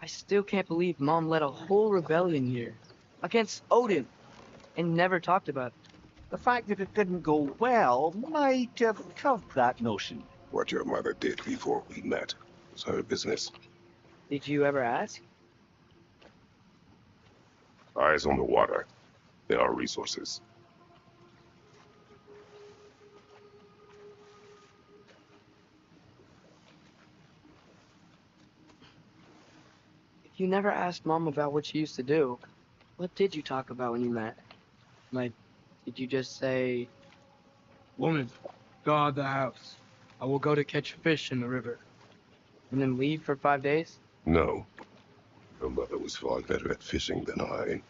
I still can't believe Mom led a whole rebellion here against Odin and never talked about it. The fact that it didn't go well might have killed that notion. What your mother did before we met was her business. Did you ever ask? Eyes on the water. There are resources. If you never asked Mom about what she used to do, what did you talk about when you met? Like, did you just say, "Woman, guard the house. I will go to catch fish in the river," and then leave for 5 days? No. Your mother was far better at fishing than I.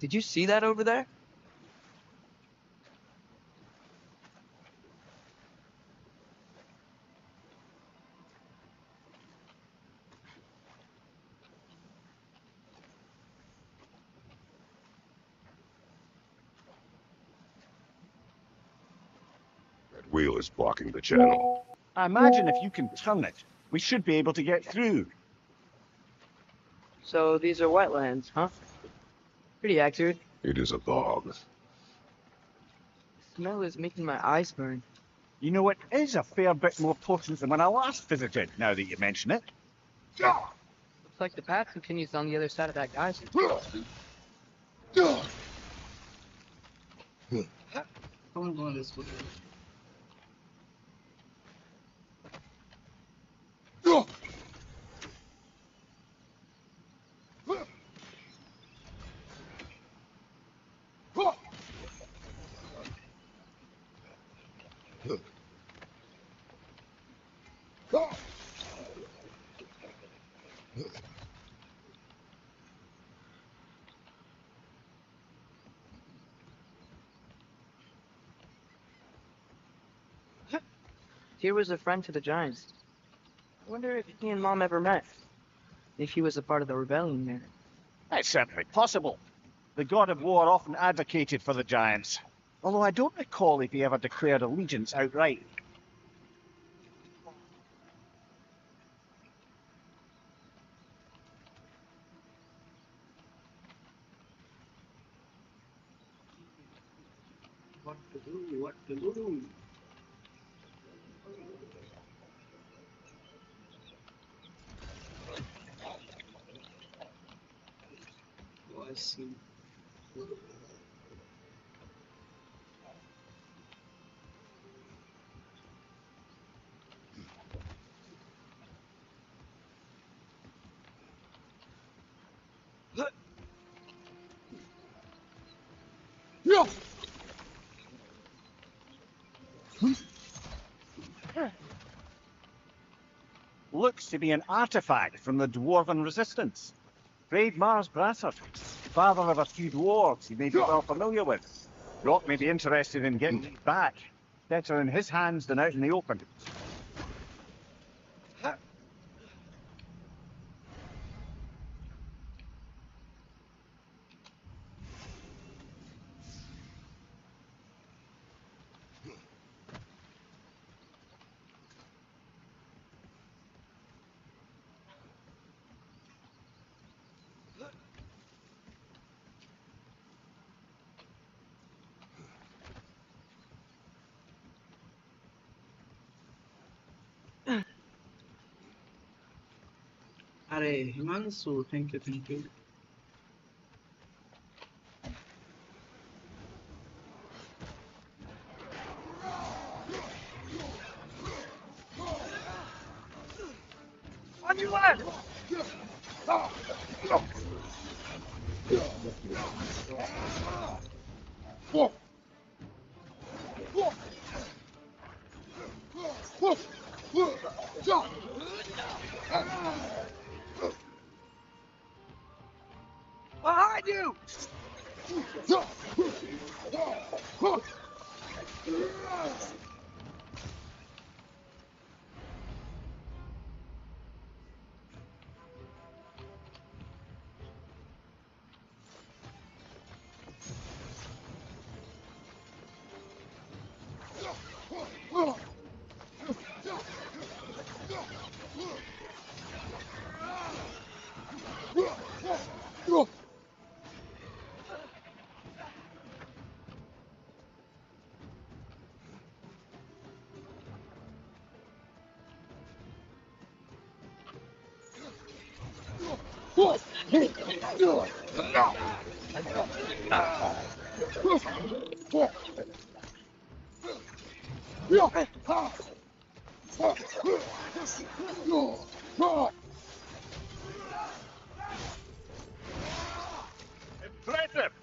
Did you see that over there? That wheel is blocking the channel. I imagine if you can turn it, we should be able to get through. So these are wetlands, huh? Pretty accurate. It is a bog. The smell is making my eyes burn. You know, it is a fair bit more potent than when I last visited, now that you mention it. Looks like the path continues on the other side of that geyser. I'm going this way. Tyr was a friend to the Giants. I wonder if he and Mom ever met. If he was a part of the rebellion there. It's certainly possible. The god of war often advocated for the Giants. Although I don't recall if he ever declared allegiance outright. What to do? What to do? Oh, I see. Looks to be an artifact from the Dwarven Resistance. Brave Mars Brassard, father of a few dwarves he may be well familiar with. Rock may be interested in getting these back. Better in his hands than out in the open. Arey, Himanshu, thank you, thank you. On your left! Behind you! Impressive!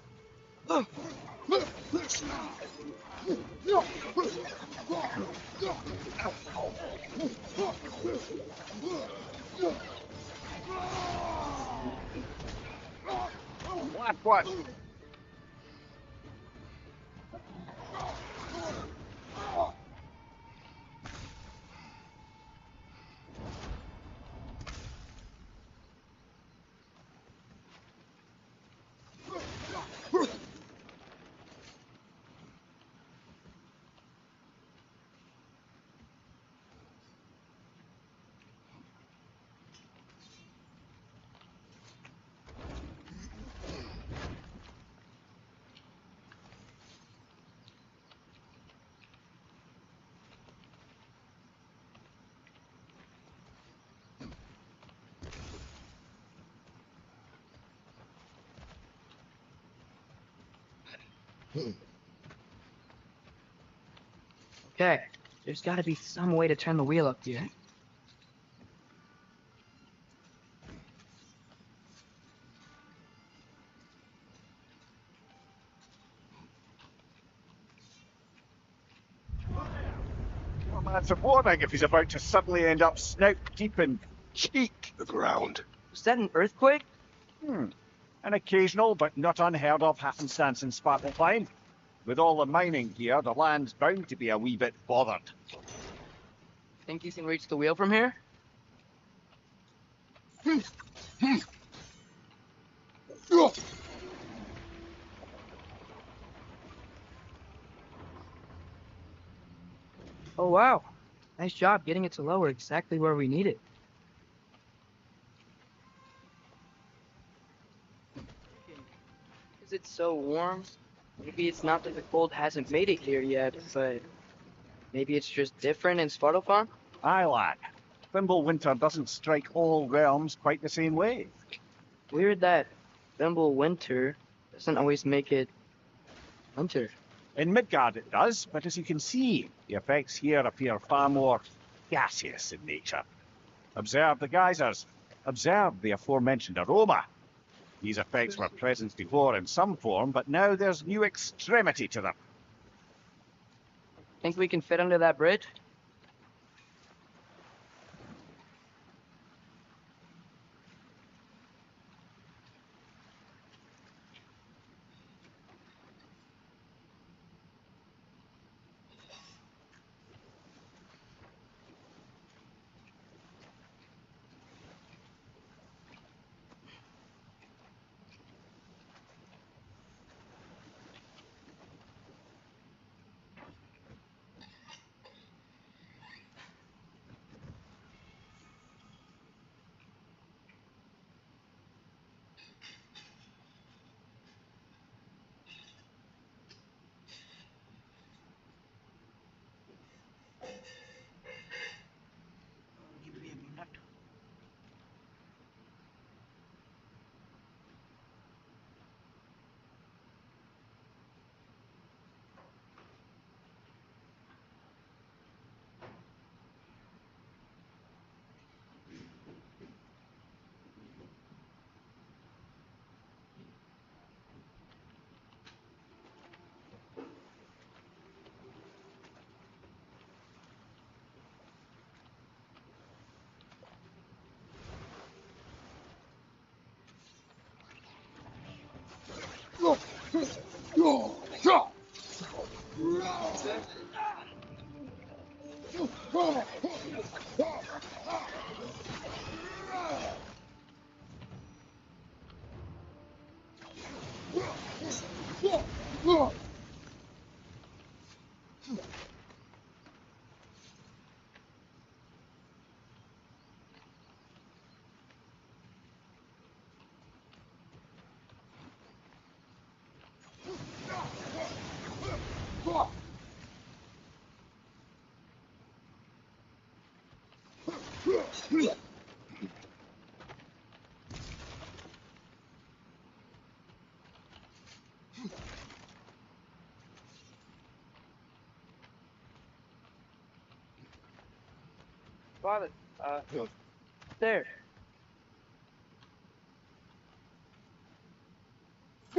Last one. Okay, there's gotta be some way to turn the wheel up here. Well, that's a warning if he's about to suddenly end up snout deep in cheek. The ground. Was that an earthquake? An occasional but not unheard of happenstance in Sparklepine. With all the mining here, the land's bound to be a wee bit bothered. Think you can reach the wheel from here? Oh wow, nice job getting it to lower exactly where we need it. Is it so warm? Maybe it's not that the cold hasn't made it here yet, but maybe it's just different in Svartalfheim? Aye, lad. Thimble winter doesn't strike all realms quite the same way. Weird that Thimble winter doesn't always make it winter. In Midgard it does, but as you can see, the effects here appear far more gaseous in nature. Observe the geysers. Observe the aforementioned aroma. These effects were present before in some form, but now there's new extremity to them. Think we can fit under that bridge? Give me a minute. Father, there. Okay.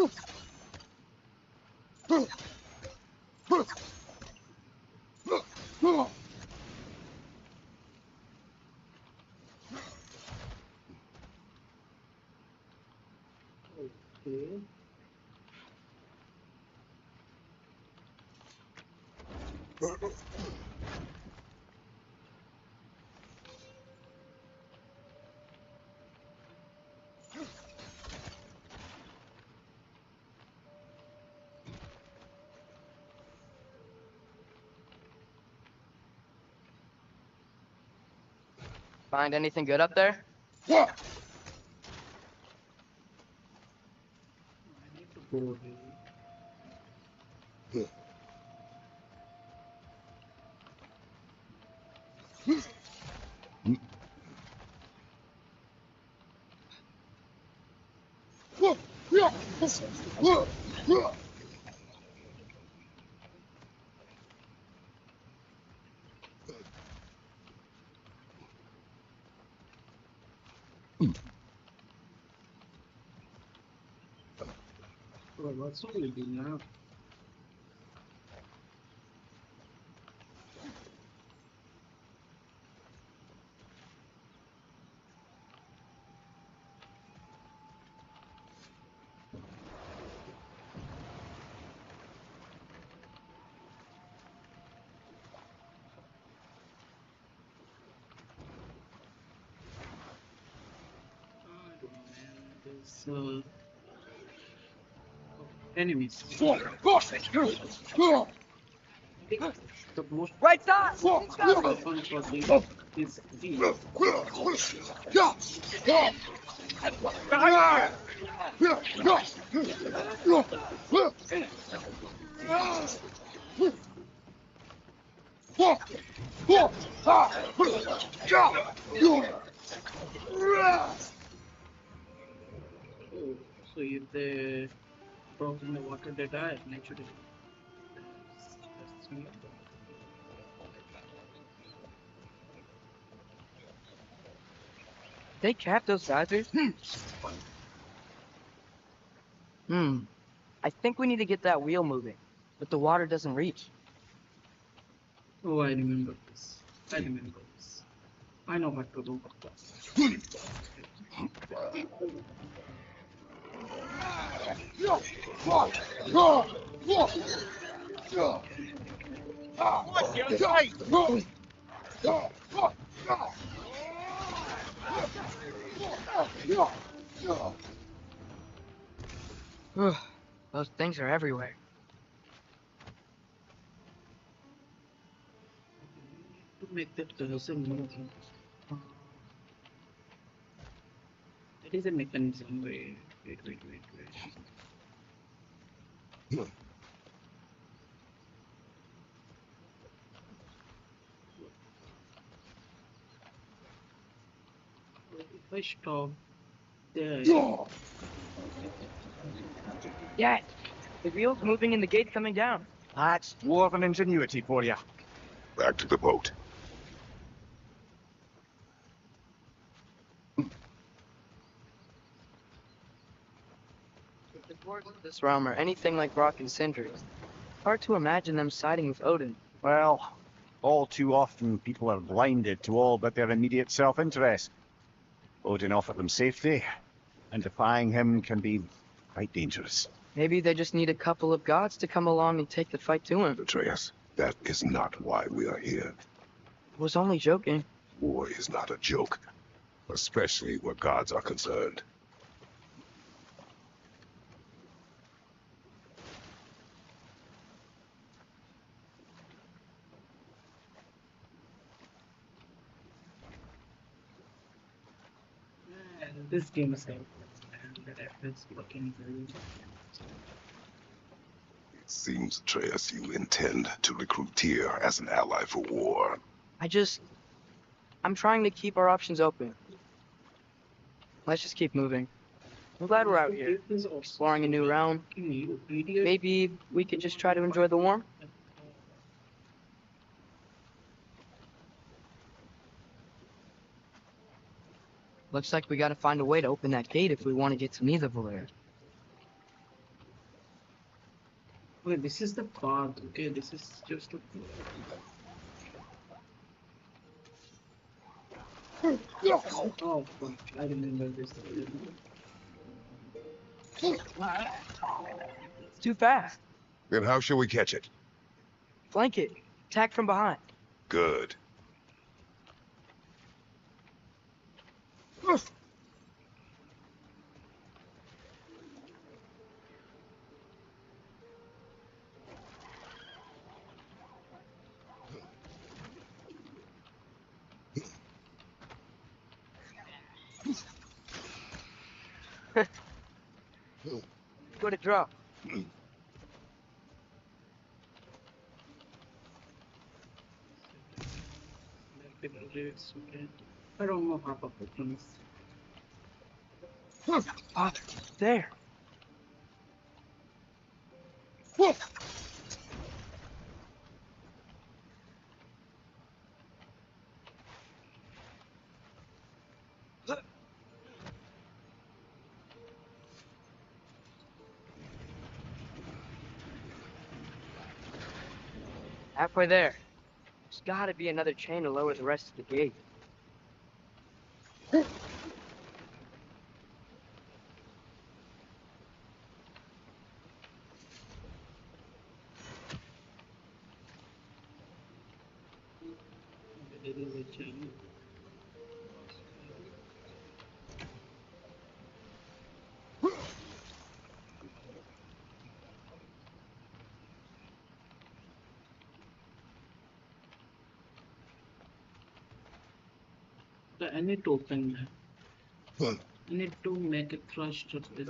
Find anything good up there? I need to go really. Well, what's all we do now? I don't know, man. There's enemies. The most Right side! fun for them is these. Oh, so if they drop in the water, they die naturally. That's neat. They cap those geysers? I think we need to get that wheel moving, but the water doesn't reach. Oh, I remember this. I remember this. I know what to do. What? You're right. Those things are everywhere. To make that cursor move. That is a mechanism. Wait. If I stop there, Yes! The wheel's moving and the gate's coming down. That's dwarven ingenuity for you. Back to the boat. If the dwarves of this realm are anything like Rock and Sindri, hard to imagine them siding with Odin. Well, all too often people are blinded to all but their immediate self-interest. Odin offered them safety, and defying him can be quite dangerous. Maybe they just need a couple of gods to come along and take the fight to him. Atreus, that is not why we are here. I was only joking. War is not a joke, especially where gods are concerned. man, this game is helpful. And the efforts looking very. It seems, Atreus, you intend to recruit Tyr as an ally for war. I'm trying to keep our options open. Let's just keep moving. I'm glad we're out here, exploring a new realm. Maybe we could just try to enjoy the warmth? Looks like we gotta find a way to open that gate if we want to get to Nidavellir. Wait, this is the path. Okay, this is just a. Oh, fuck. I remember this. It's too fast. Then how shall we catch it? Flank it. Attack from behind. Good. Go to draw. Okay. I don't know half of the things. Father, there. Halfway there. There's gotta be another chain to lower the rest of the gate. There is a chain. I need to open that. I need to make a thrust of this.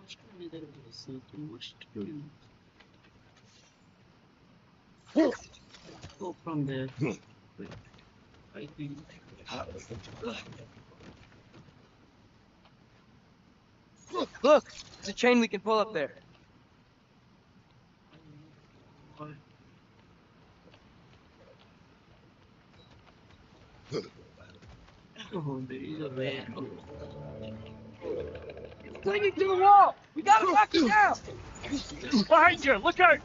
Must be there is something must be. Go from there. Wait, I think. Look! There's a chain we can pull up there. Oh, there is a way. Clinging to the wall! We gotta knock it down! Behind you! Look out!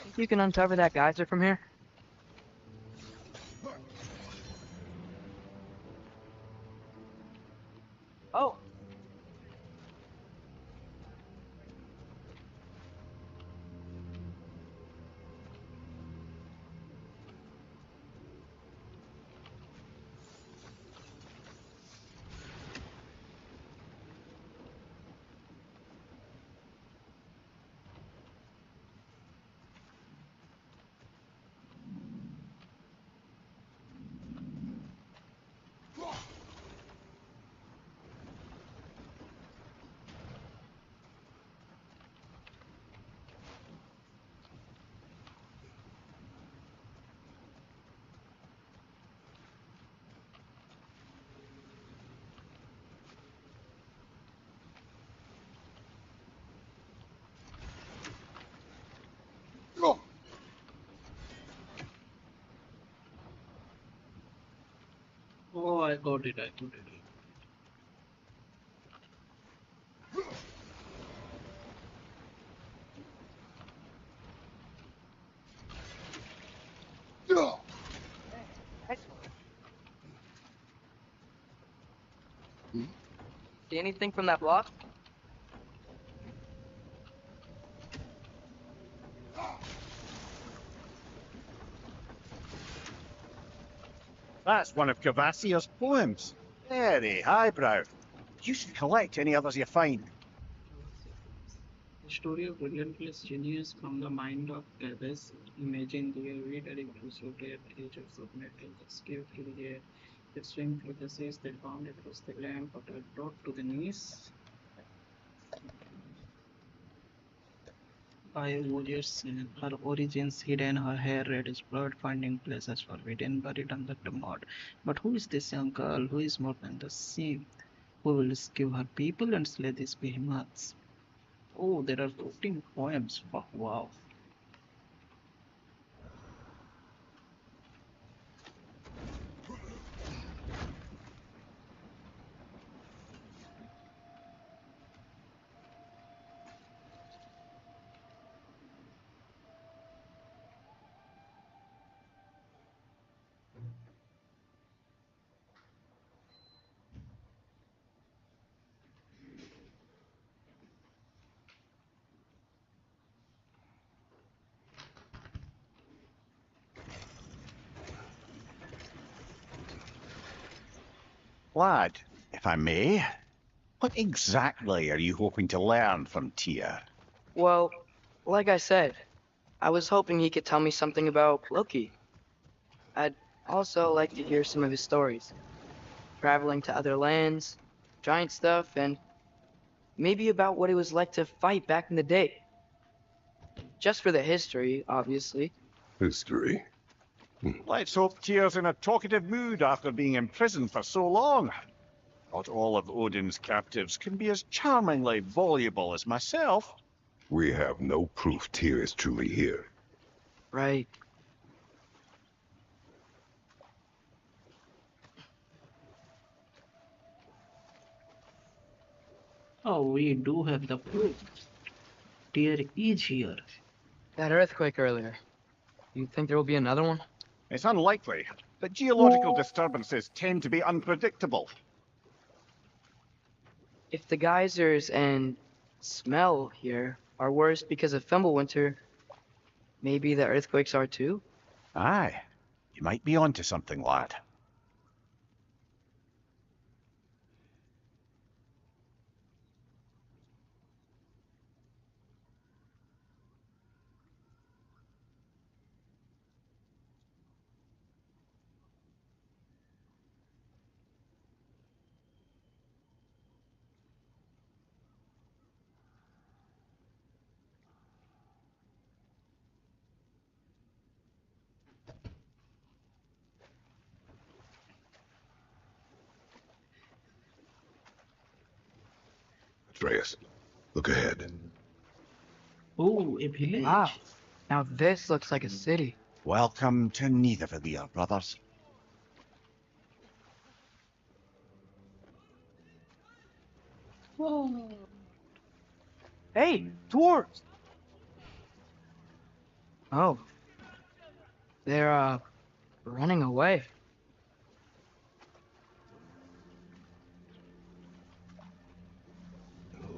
Think you can uncover that geyser from here? Oh! Oh, I got it. I got it. See anything from that block? That's one of Cavassier's poems. Very highbrow. You should collect any others you find. The story of relentless genius from the mind of Gabes. Imagine the reader inclusive at the age of submetal, escape through the air, the swing through the seas that bound across the land, but are brought to the knees by warriors. Her origins hidden, her hair red as blood, finding places forbidden, buried under the mud. But who is this young girl? Who is more than the sea? Who will rescue her people and slay these behemoths? Oh, there are 14 poems. Wow. Lad, if I may, what exactly are you hoping to learn from Tyr? Well, like I said, I was hoping he could tell me something about Loki. I'd also like to hear some of his stories. Traveling to other lands, giant stuff, and maybe about what it was like to fight back in the day. Just for the history, obviously. History. Let's hope Tyr's in a talkative mood after being imprisoned for so long. Not all of Odin's captives can be as charmingly voluble as myself. We have no proof Tyr is truly here. Right. Oh, we do have the proof. Tyr is here. That earthquake earlier. You think there will be another one? It's unlikely, but geological disturbances tend to be unpredictable. If the geysers and smell here are worse because of Fimbulwinter, maybe the earthquakes are too? Aye, you might be onto something, lad. Atreus, look ahead. Oh, a village. Wow. Now this looks like a city. Welcome to Nidavellir, brothers. Oh, Hey, dwarves! Oh. They're, running away.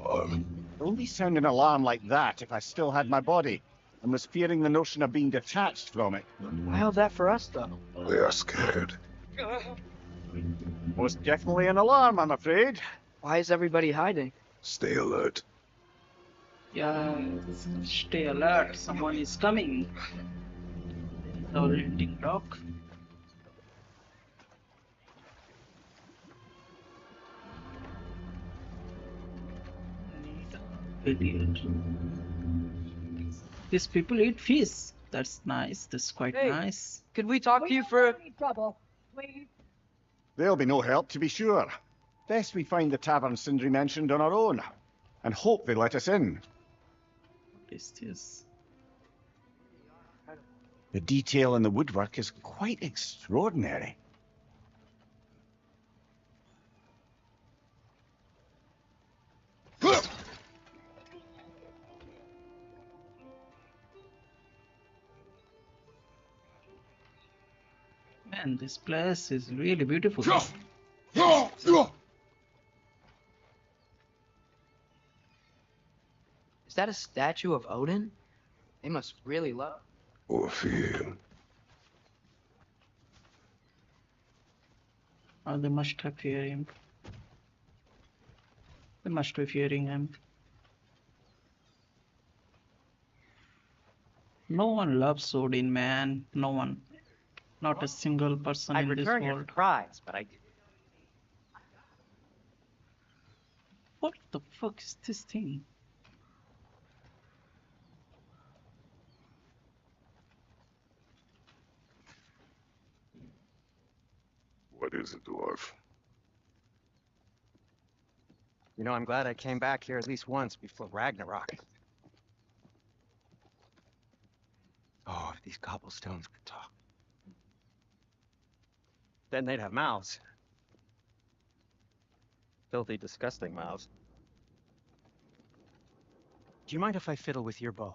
Alarm. Only sound an alarm like that if I still had my body, and was fearing the notion of being detached from it. I held that for us, though. They are scared. Most definitely an alarm, I'm afraid. Why is everybody hiding? Stay alert. yeah. Stay alert. Someone is coming. The landing dock. Village. These people eat fish. That's nice. That's quite Hey. nice. Could we talk to you for... They'll be no help, to be sure. Best we find the tavern Sindri mentioned on our own, and hope they let us in. What is this? The detail in the woodwork is quite extraordinary. Man, this place is really beautiful. Is that a statue of Odin? They must really love... Or fear. Oh, they must have fear him. They must be fearing him. No one loves Odin, man. No one. Not a single person I'd in this return your world. prize, but I... What the fuck is this thing? What is it, dwarf? You know, I'm glad I came back here at least once before Ragnarok. Oh, if these cobblestones could talk. Then they'd have mouths. Filthy, disgusting mouths. Do you mind if I fiddle with your bow?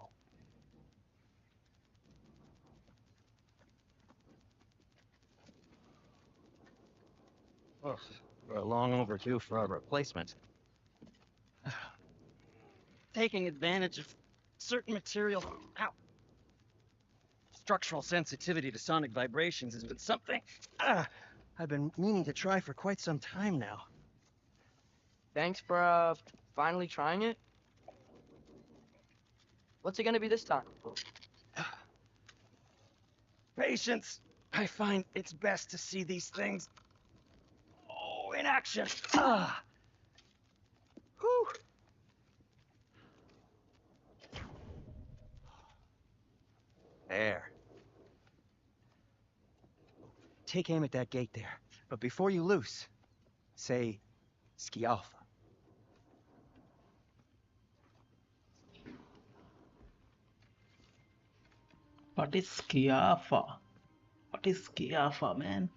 Ugh, we're long overdue for a replacement. Taking advantage of certain material. Ow. Structural sensitivity to sonic vibrations has been something I've been meaning to try for quite some time now. Thanks for, finally trying it. What's it gonna be this time? Patience! I find it's best to see these things, in action. Ah. Whew. There. Take aim at that gate there, but before you loose, say, Ski Alpha. What is Skiafa? What is Skiafa, man?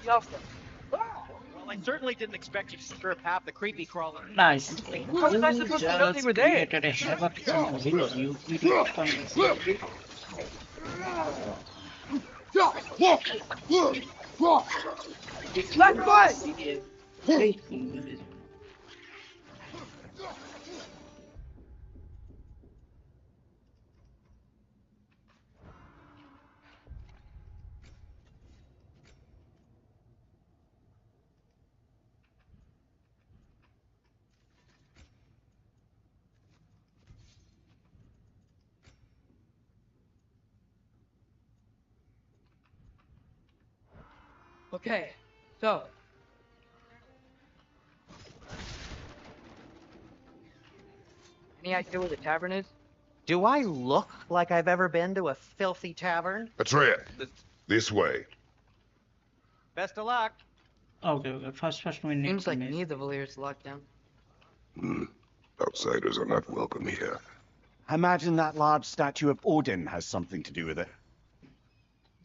Yo, Well, I certainly didn't expect you to strip half the creepy crawler. Nice. How was I supposed to know they were there? Created a havoc with you idiot. Black foot! Okay, so. Any idea where the tavern is? Do I look like I've ever been to a filthy tavern? Atreya, this way. Best of luck. Okay, first we need Seems to like miss. any of the Valyrians locked down. Outsiders are not welcome here. I imagine that large statue of Odin has something to do with it.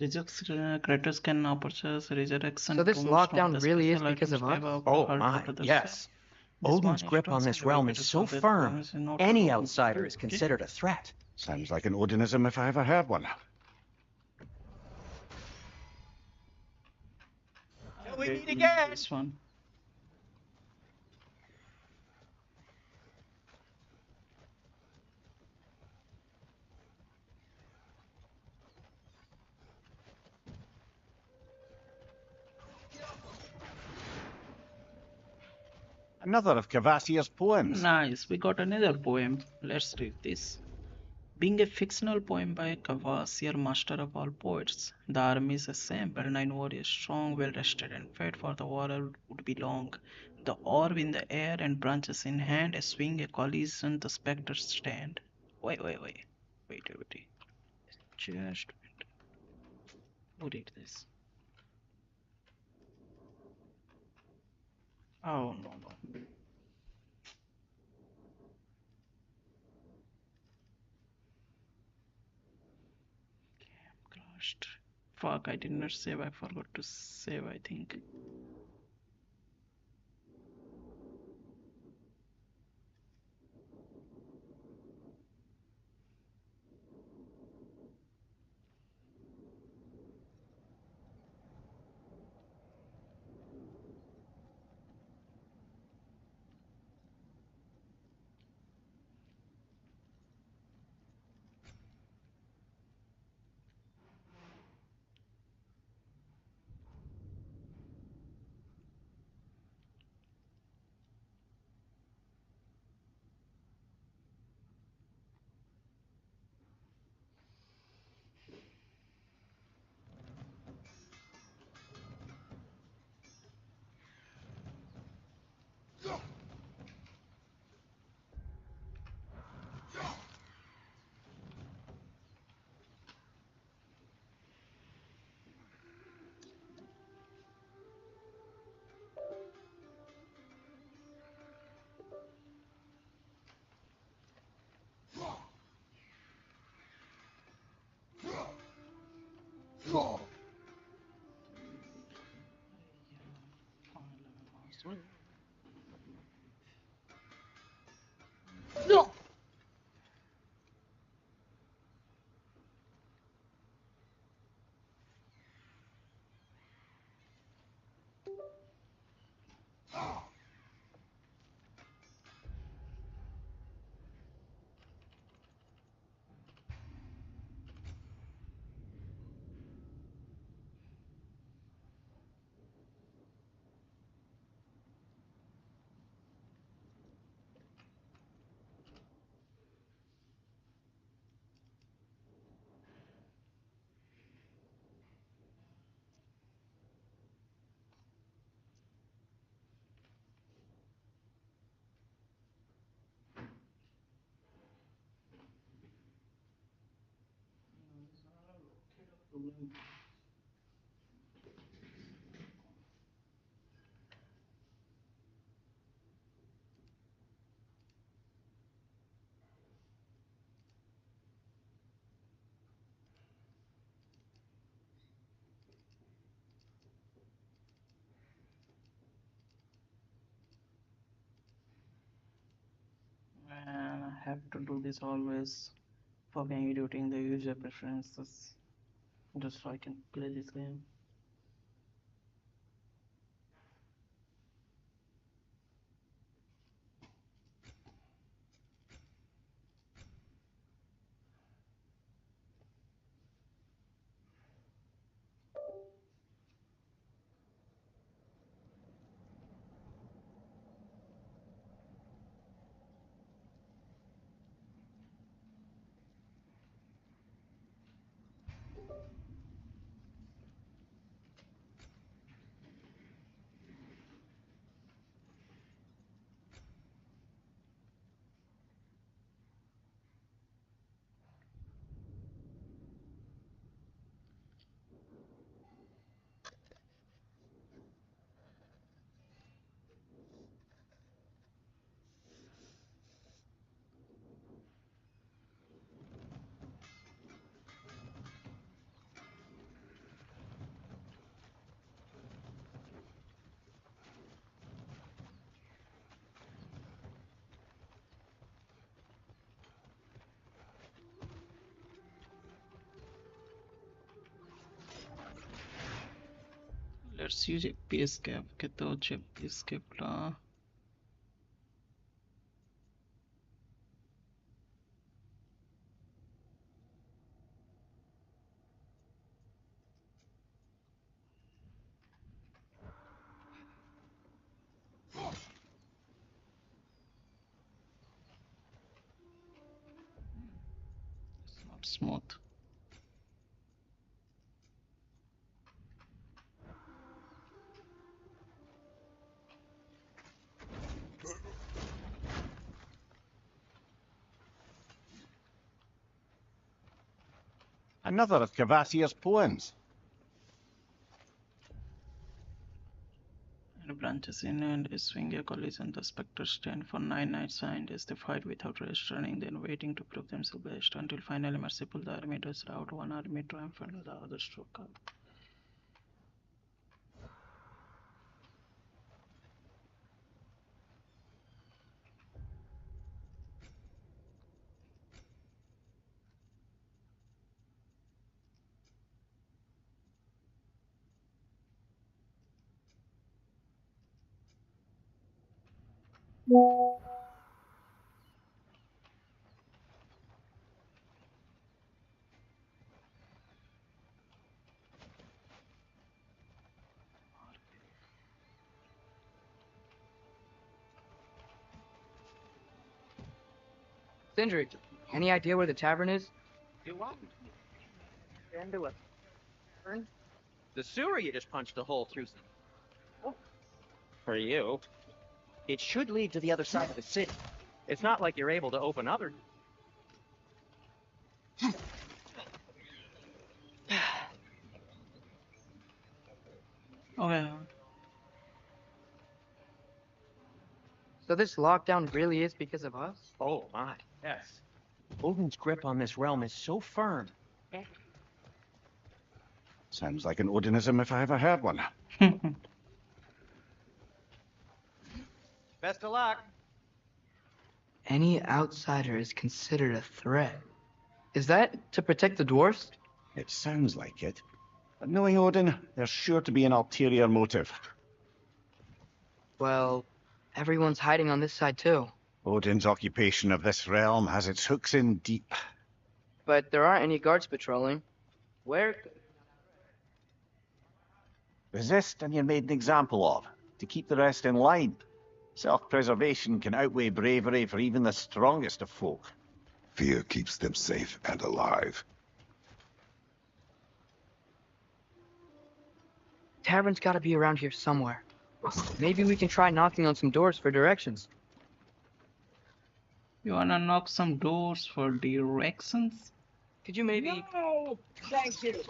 Kratos can purchase resurrection. So this tombs lockdown from the really is special because of items us? above Oh held my, to the yes. fair. This Odin's one grip on instance this realm is elevated so so that firm, promise is not any to go. outsider is Okay. considered a threat. Sounds like an Odinism if I ever heard one. Till we meet This again. one. Another of Cavassia's poems. Nice, we got another poem. Let's read this. Being a fictional poem by Kvasir, master of all poets, the army is assembled, 9 warriors strong, well rested, and fed for the war would be long. The orb in the air and branches in hand, a swing, a collision, the spectres stand. Wait. Just wait. Who did this? Oh no. Crashed. Fuck, I did not save. I forgot to save, I think. And I have to do this always for editing the user preferences just so I can play this game. Let's use a escape. Get the escape la. It's not smooth. Another of Cavassier's poems. And branches in and swing a collision. The specters stand for 9 nights scientists. They fight without rest, running, then waiting to prove themselves best until finally merciful the army does out. One army triumphant and the other struck out. Sindri, any idea where the tavern is? Do what? Into a tavern? The sewer you just punched a hole through. Oh. For you. It should lead to the other side of the city. It's not like you're able to open other. Okay. So this lockdown really is because of us? Oh my, yes. Odin's grip on this realm is so firm. Sounds like an Odinism if I ever heard one. Best of luck. Any outsider is considered a threat. Is that to protect the dwarfs? It sounds like it. But knowing Odin, there's sure to be an ulterior motive. Well, everyone's hiding on this side too. Odin's occupation of this realm has its hooks in deep. But there aren't any guards patrolling. Where? Resist and you're made an example of, to keep the rest in line. Self-preservation can outweigh bravery for even the strongest of folk. Fear keeps them safe and alive. Tavern's gotta be around here somewhere. Maybe we can try knocking on some doors for directions. You wanna knock some doors for directions? Could you maybe... No! Thank you.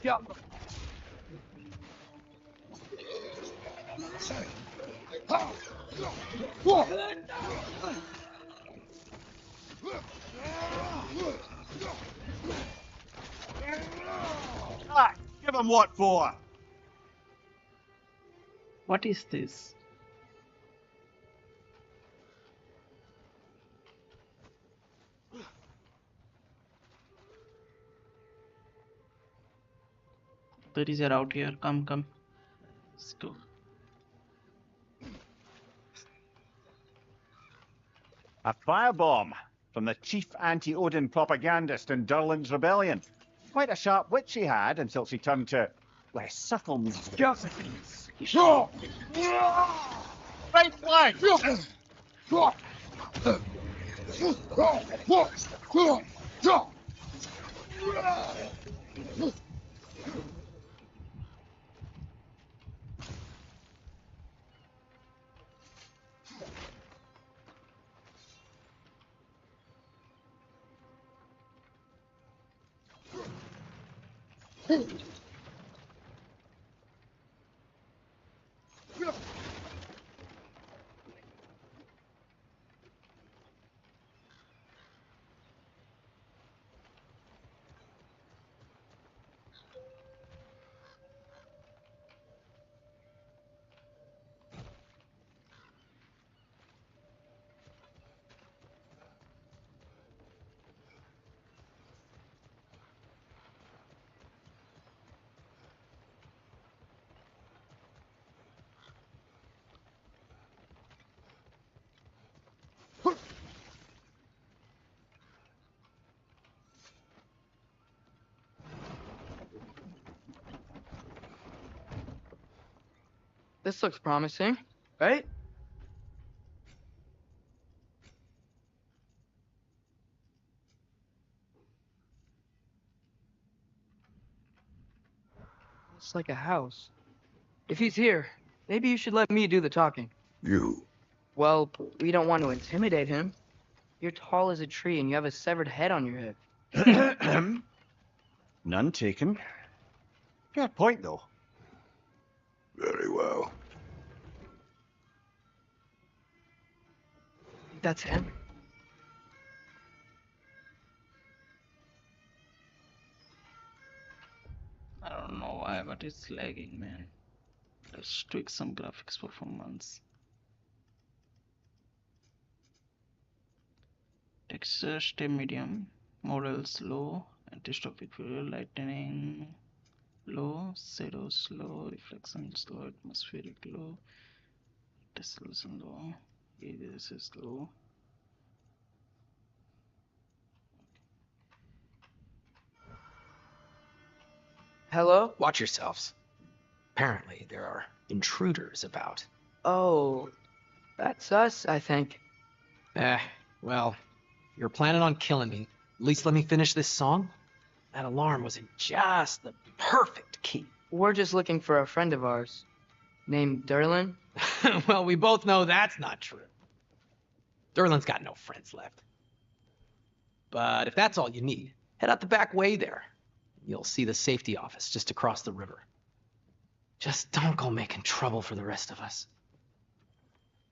Yeah. Ah, give him what for? What is this? There is a route here. Come, come. Let's go. A firebomb from the chief anti-Odin propagandist in Durlin's rebellion. Quite a sharp wit she had until she turned to, well, subtle means. Right flank! This looks promising, right? It's like a house. If he's here, maybe you should let me do the talking. You. Well, we don't want to intimidate him. You're tall as a tree and you have a severed head on your head. None taken. Fair point, though. Very well. That's him. I don't know why, but it's lagging, man. Let's tweak some graphics performance. Texture stay medium, models low, anti-stop period, lightning low, shadows low, reflections low, atmospheric low, distillation low, this is low. Hello? Watch yourselves. Apparently, there are intruders about. Oh, that's us, I think. Well, if you're planning on killing me, at least let me finish this song. That alarm was in just the perfect key. We're just looking for a friend of ours named Durlin. Well, we both know that's not true. Durlin's got no friends left. But if that's all you need, head out the back way there. You'll see the safety office just across the river. Just don't go making trouble for the rest of us.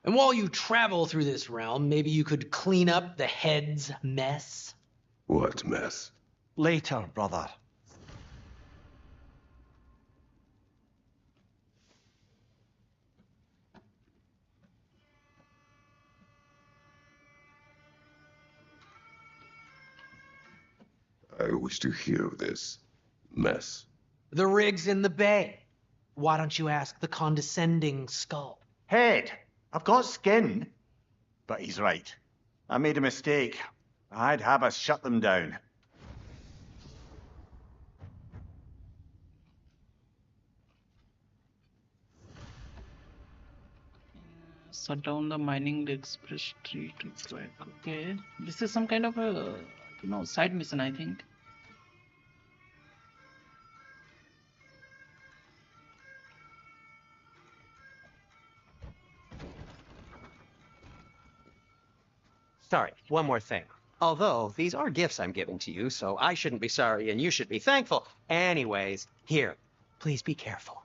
And while you travel through this realm, maybe you could clean up the head's mess? What mess? Later, brother. I wish to hear this mess. The rig's in the bay. Why don't you ask the condescending skull? Head! I've got skin. But he's right. I made a mistake. I'd have us shut them down. Shut down the mining express tree to track. Okay, this is some kind of a side mission, I think. Sorry, one more thing. Although, these are gifts I'm giving to you, so I shouldn't be sorry and you should be thankful. Anyways, here, please be careful.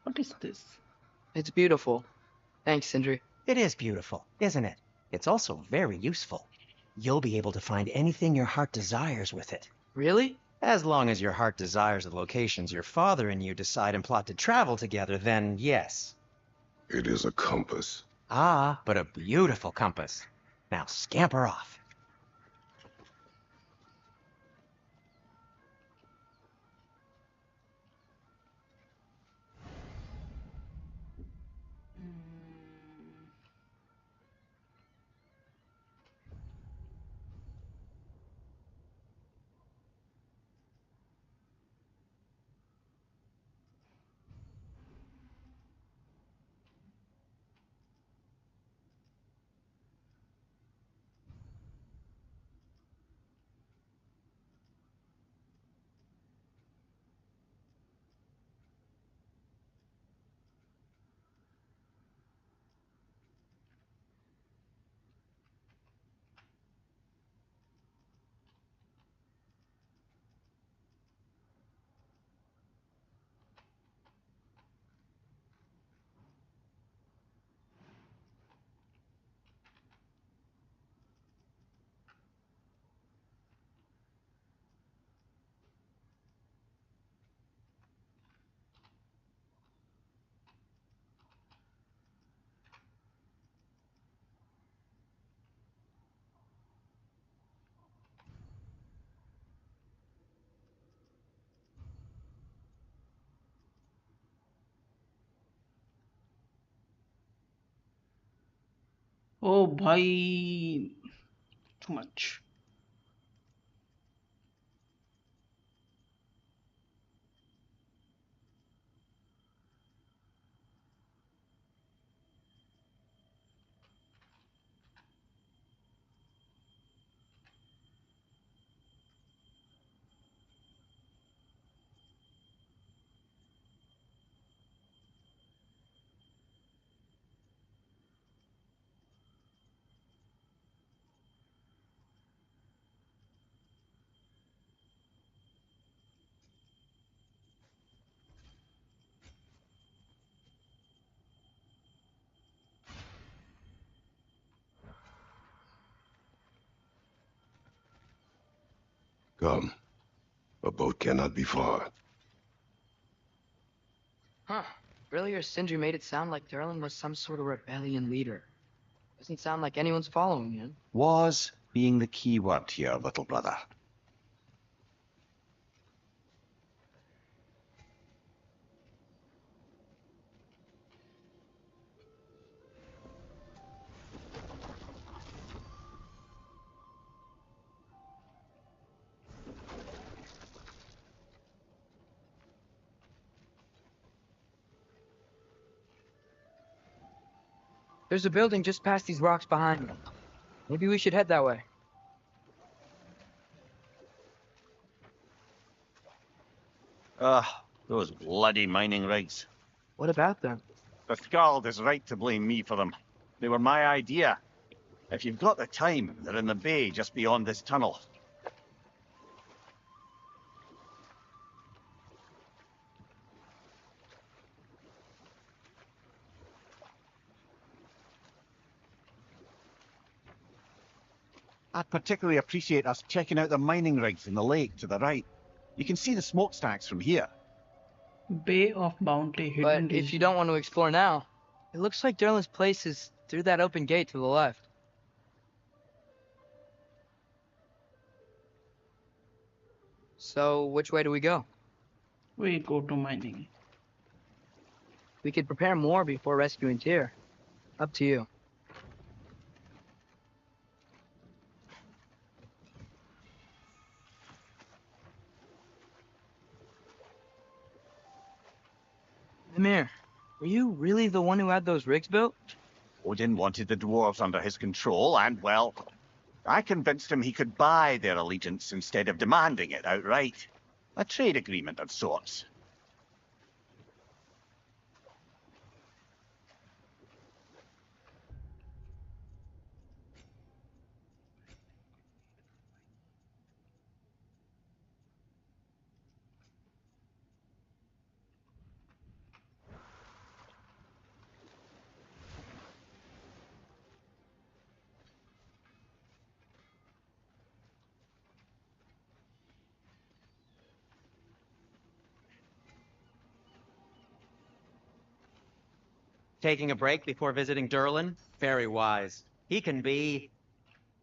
What is this? It's beautiful. Thanks, Sindri. It is beautiful, isn't it? It's also very useful. You'll be able to find anything your heart desires with it. Really? As long as your heart desires the locations your father and you decide and plot to travel together, then yes. It is a compass. Ah, but a beautiful compass. Now scamper off. Oh, bhai, too much. Come. A boat cannot be far. Huh. Earlier, Sindri made it sound like Durlin was some sort of rebellion leader. Doesn't sound like anyone's following him. Was being the key word here, little brother. There's a building just past these rocks behind me. Maybe we should head that way. Ah, those bloody mining rigs. What about them? The Skald is right to blame me for them. They were my idea. If you've got the time, they're in the bay just beyond this tunnel. I'd particularly appreciate us checking out the mining rigs in the lake to the right. You can see the smokestacks from here. Bay of Bounty, hidden But if you region. don't want to explore now, it looks like Durlin's place is through that open gate to the left. So, which way do we go? We go to mining. We could prepare more before rescuing Tyr. Up to you. Mimir, were you really the one who had those rigs built? Odin wanted the dwarves under his control, and, well, I convinced him he could buy their allegiance instead of demanding it outright. A trade agreement of sorts. Taking a break before visiting Durlin? Very wise. He can be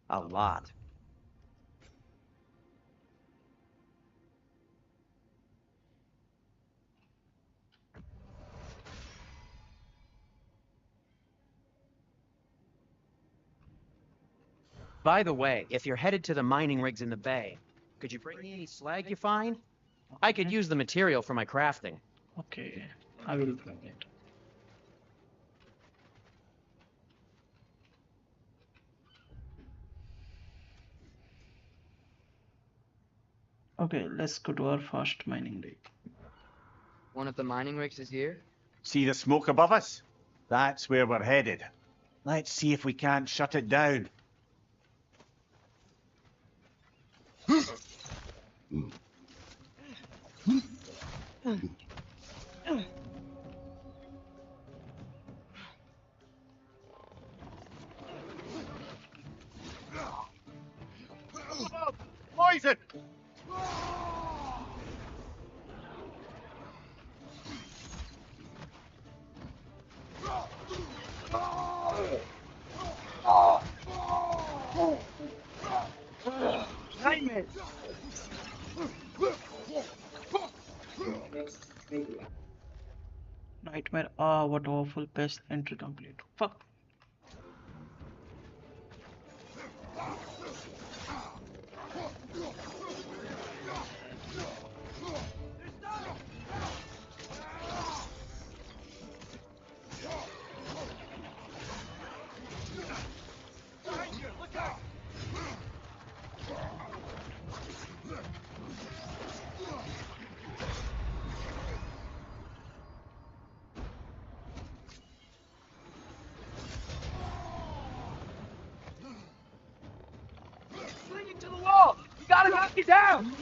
a lot. By the way, if you're headed to the mining rigs in the bay, could you bring me any slag you find? I could use the material for my crafting. Okay, I will bring it. Okay, let's go to our first mining rig. One of the mining rigs is here? See the smoke above us? That's where we're headed. Let's see if we can't shut it down. Poison! Nightmare! Nightmare. Ah, what awful pest. Entry complete. Fuck. Clinging to the wall! You gotta knock it down!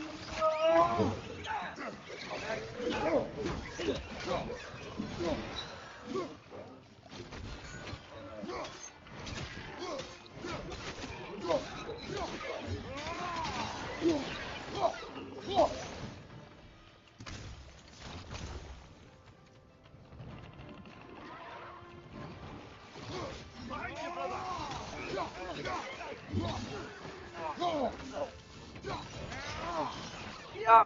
Yeah.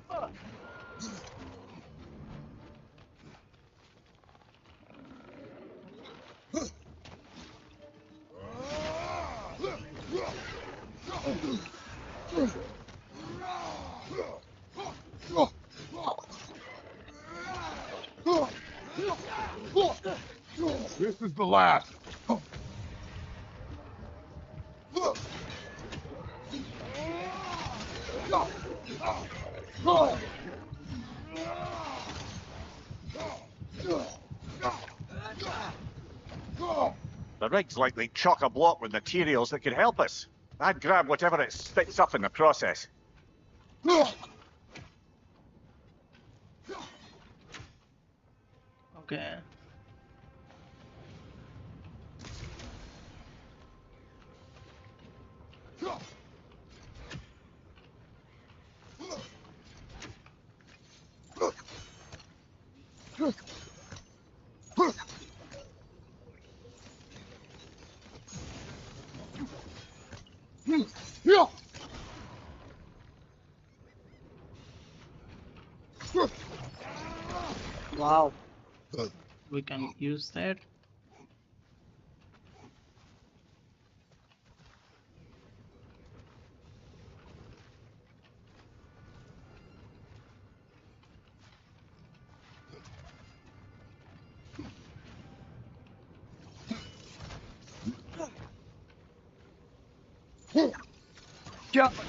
This is the last. The rig's likely chock-a-block with materials that could help us. I'd grab whatever it spits up in the process. Okay. Wow. We can use that. Jump! Yeah.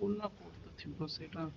बोलना पड़ता थी बस এটা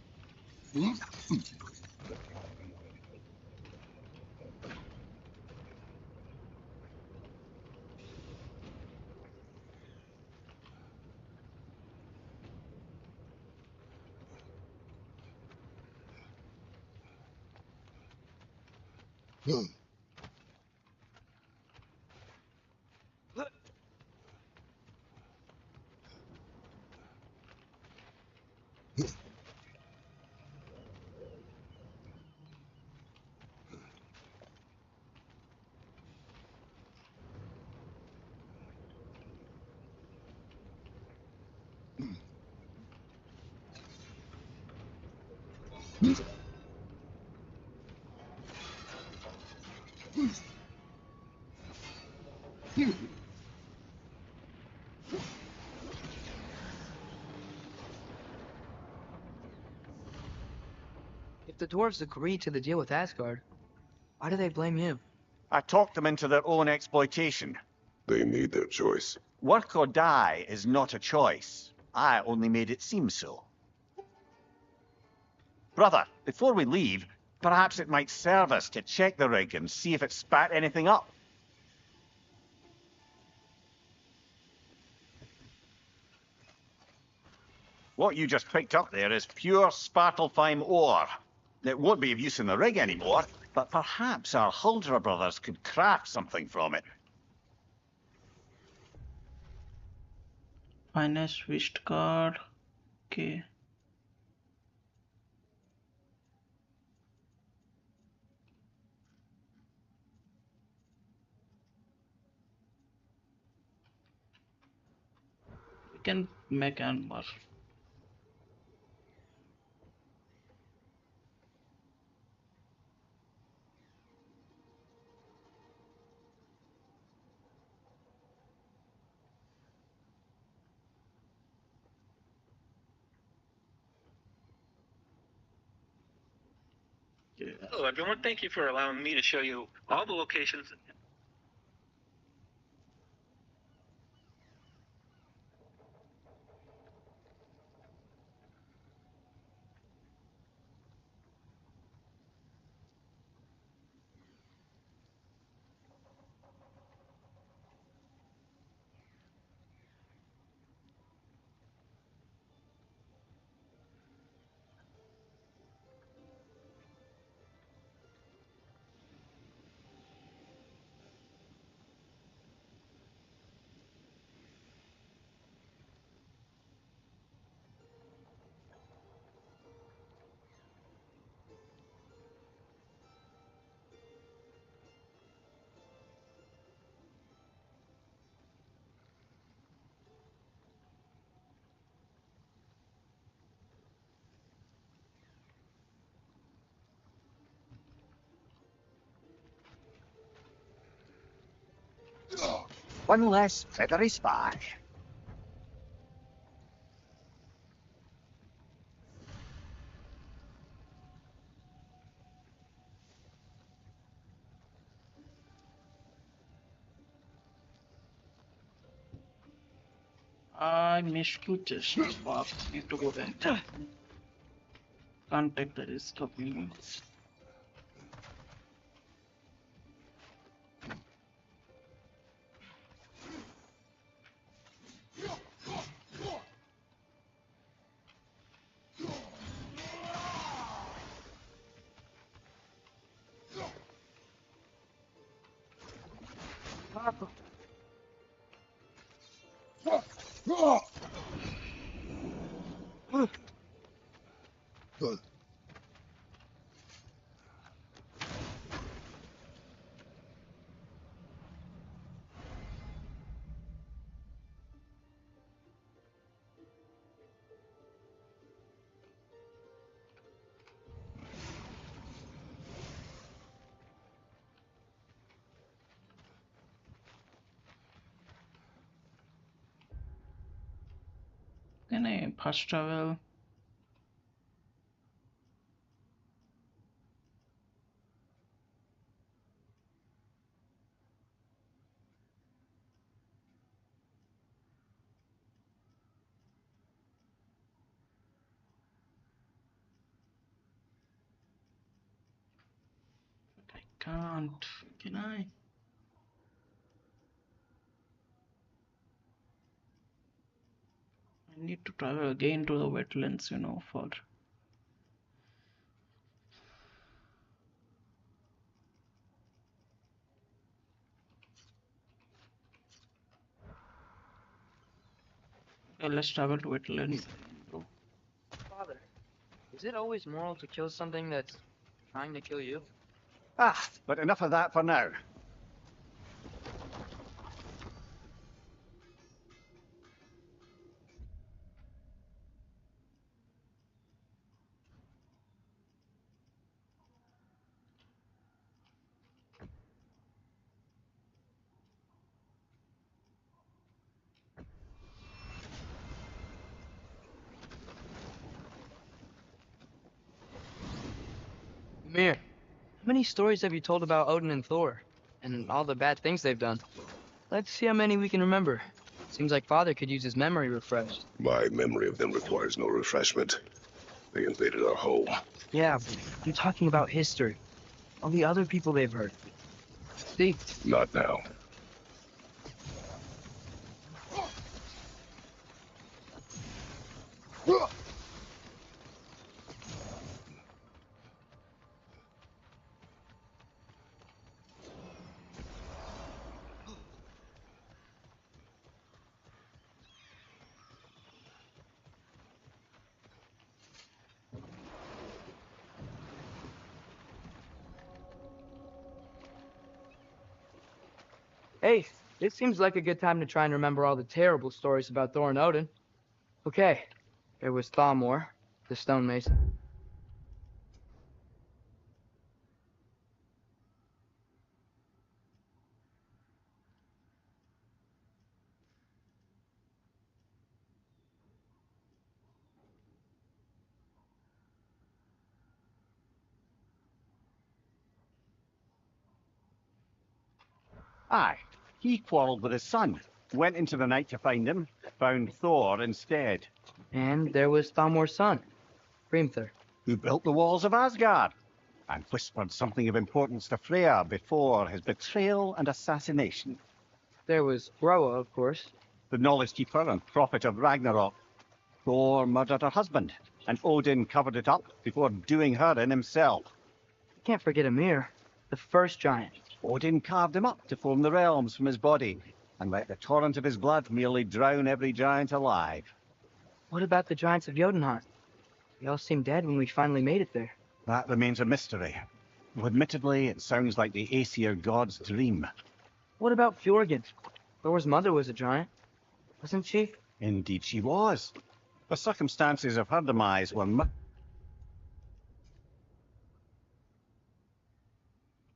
If the dwarves agreed to the deal with Asgard, why do they blame you? I talked them into their own exploitation. They made their choice. Work or die is not a choice. I only made it seem so. Brother, before we leave, perhaps it might serve us to check the rig and see if it spat anything up. What you just picked up there is pure Svartalfheim ore. It won't be of use in the rig anymore, but perhaps our Huldra brothers could craft something from it. finance switched card. Okay. We can make armor. Hello, everyone. Thank you for allowing me to show you all the locations. One less feathery spy. I missed two chests. Fuck, need to go back. Can't take the risk of me. Can I fast travel? I can't. Can I? I need to travel again to the wetlands, you know, for let's travel to wetlands. Father, is it always moral to kill something that's trying to kill you? Ah, but enough of that for now. Mir, how many stories have you told about Odin and Thor? And all the bad things they've done? Let's see how many we can remember. Seems like Father could use his memory refreshed. My memory of them requires no refreshment. They invaded our home. Yeah, but I'm talking about history. All the other people they've hurt. See? Not now. Hey, this seems like a good time to try and remember all the terrible stories about Thor and Odin. Okay, there was Thalmor, the stonemason. Aye, he quarrelled with his son, went into the night to find him, found Thor instead, And there was Thalmor's son, Hrimthur. who built the walls of Asgard, and whispered something of importance to Freya before his betrayal and assassination. There was Groa, of course. The knowledge keeper and prophet of Ragnarok. Thor murdered her husband, and Odin covered it up before doing her in himself. Can't forget Ymir, the first giant. Odin carved him up to form the realms from his body, and let the torrent of his blood nearly drown every giant alive. What about the giants of Jotunheim? They all seemed dead when we finally made it there. That remains a mystery. Though admittedly, it sounds like the Aesir god's dream. What about Fjorgyn? Thor's mother was a giant, wasn't she? Indeed she was. The circumstances of her demise were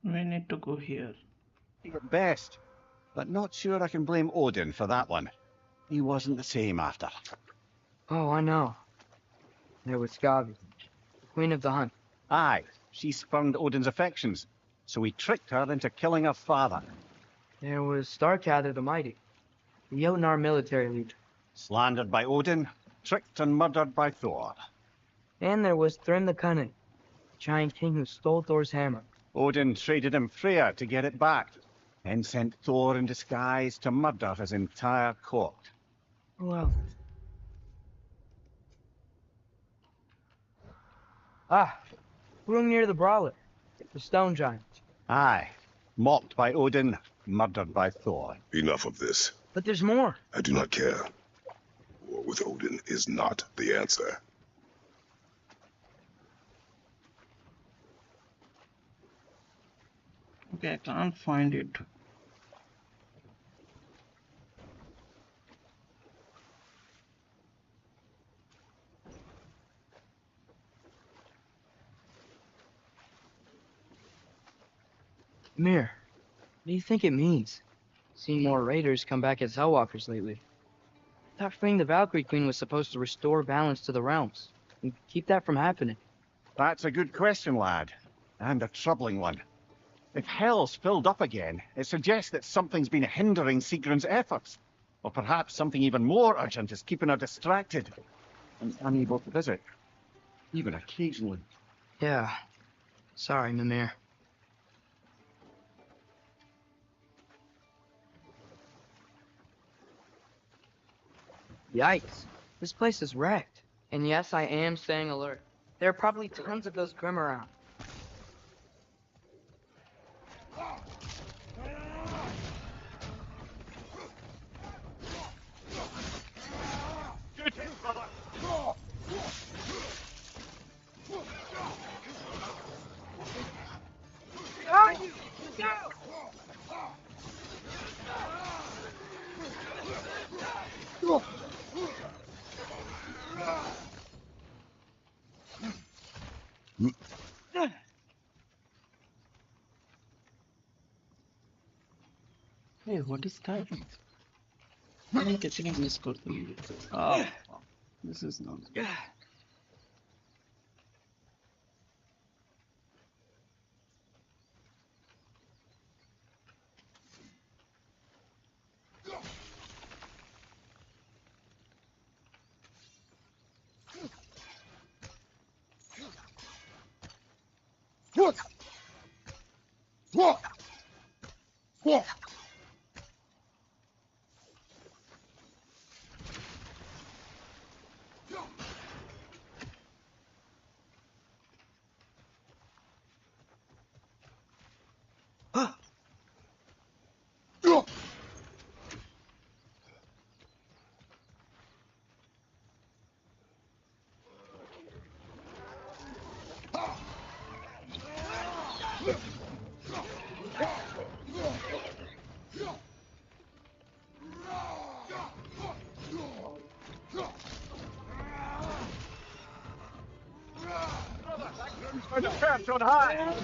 We need to go here. at best, but not sure I can blame Odin for that one. He wasn't the same after. Oh, I know. There was Skavi, the queen of the hunt. Aye, she spurned Odin's affections, so he tricked her into killing her father. There was Starkather the mighty, the Jotnar military leader. Slandered by Odin, tricked and murdered by Thor. And there was Thrym the Cunning, the giant king who stole Thor's hammer. Odin traded him Freya to get it back, then sent Thor in disguise to murder his entire court. Well. Ah, brewing near the brawler, the stone giant. Aye, mocked by Odin, murdered by Thor. Enough of this. But there's more. I do not care. War with Odin is not the answer. Okay, I can't find it. Mir, what do you think it means? Seeing more raiders come back as Hellwalkers lately. I thought freeing the Valkyrie Queen was supposed to restore balance to the realms and keep that from happening. That's a good question, lad. And a troubling one. If Hell's filled up again, it suggests that something's been hindering Sigrun's efforts. Or perhaps something even more urgent is keeping her distracted and unable to visit. Even occasionally. Yeah. Sorry, Mimir. Yikes. This place is wrecked. And yes, I am staying alert. There are probably tons of those Grim around. Hey, what is that? I'm catching a miss call. Oh, this is not. On high!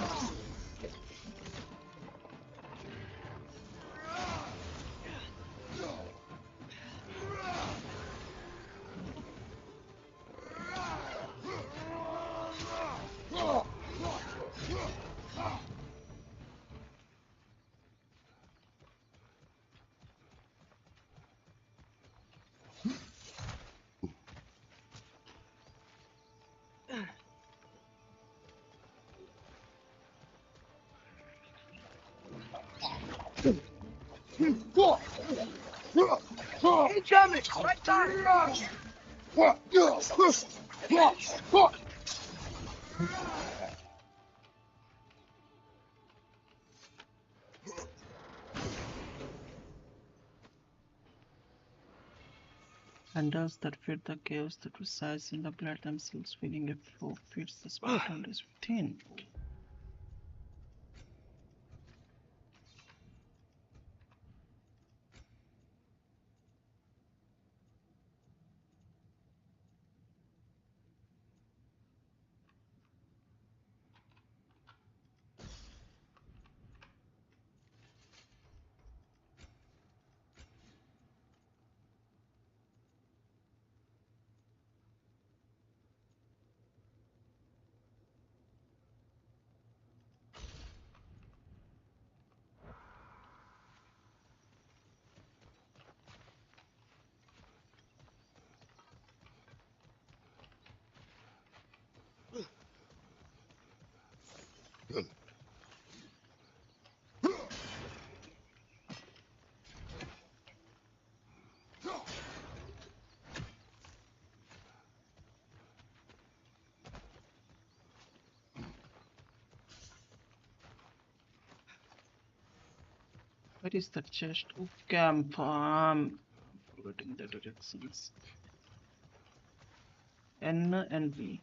Incoming! Right time! And does that fit the chaos that resides in the blood themselves, feeling a flow fits the spirit and is within? Where is the chest? Oh, camp. I'm forgetting the directions. N and V.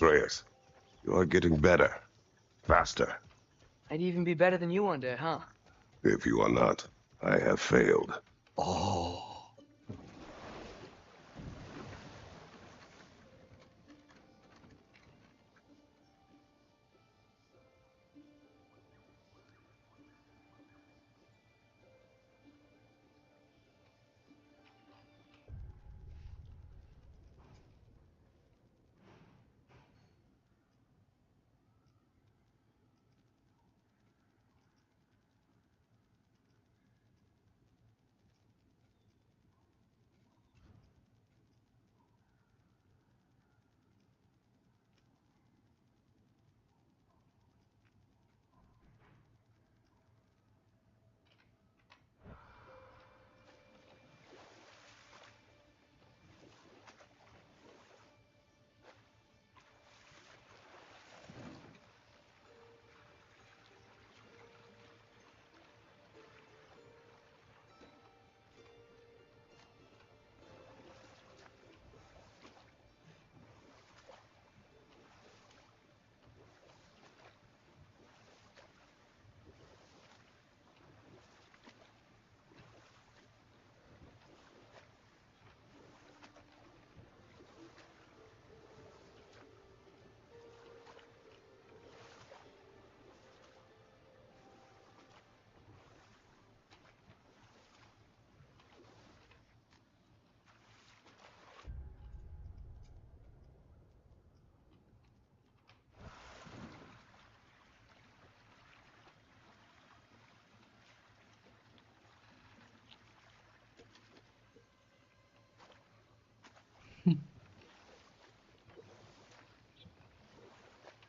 Atreus, you are getting better. Faster. I'd even be better than you one day, huh? If you are not, I have failed. Oh.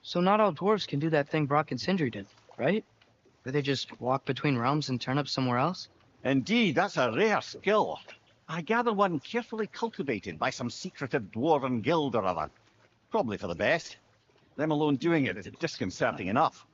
So not all dwarves can do that thing Brock and Sindri did, right? Where they just walk between realms and turn up somewhere else? Indeed, that's a rare skill. I gather one carefully cultivated by some secretive dwarven guild or other. Probably for the best. Them alone doing it is disconcerting enough.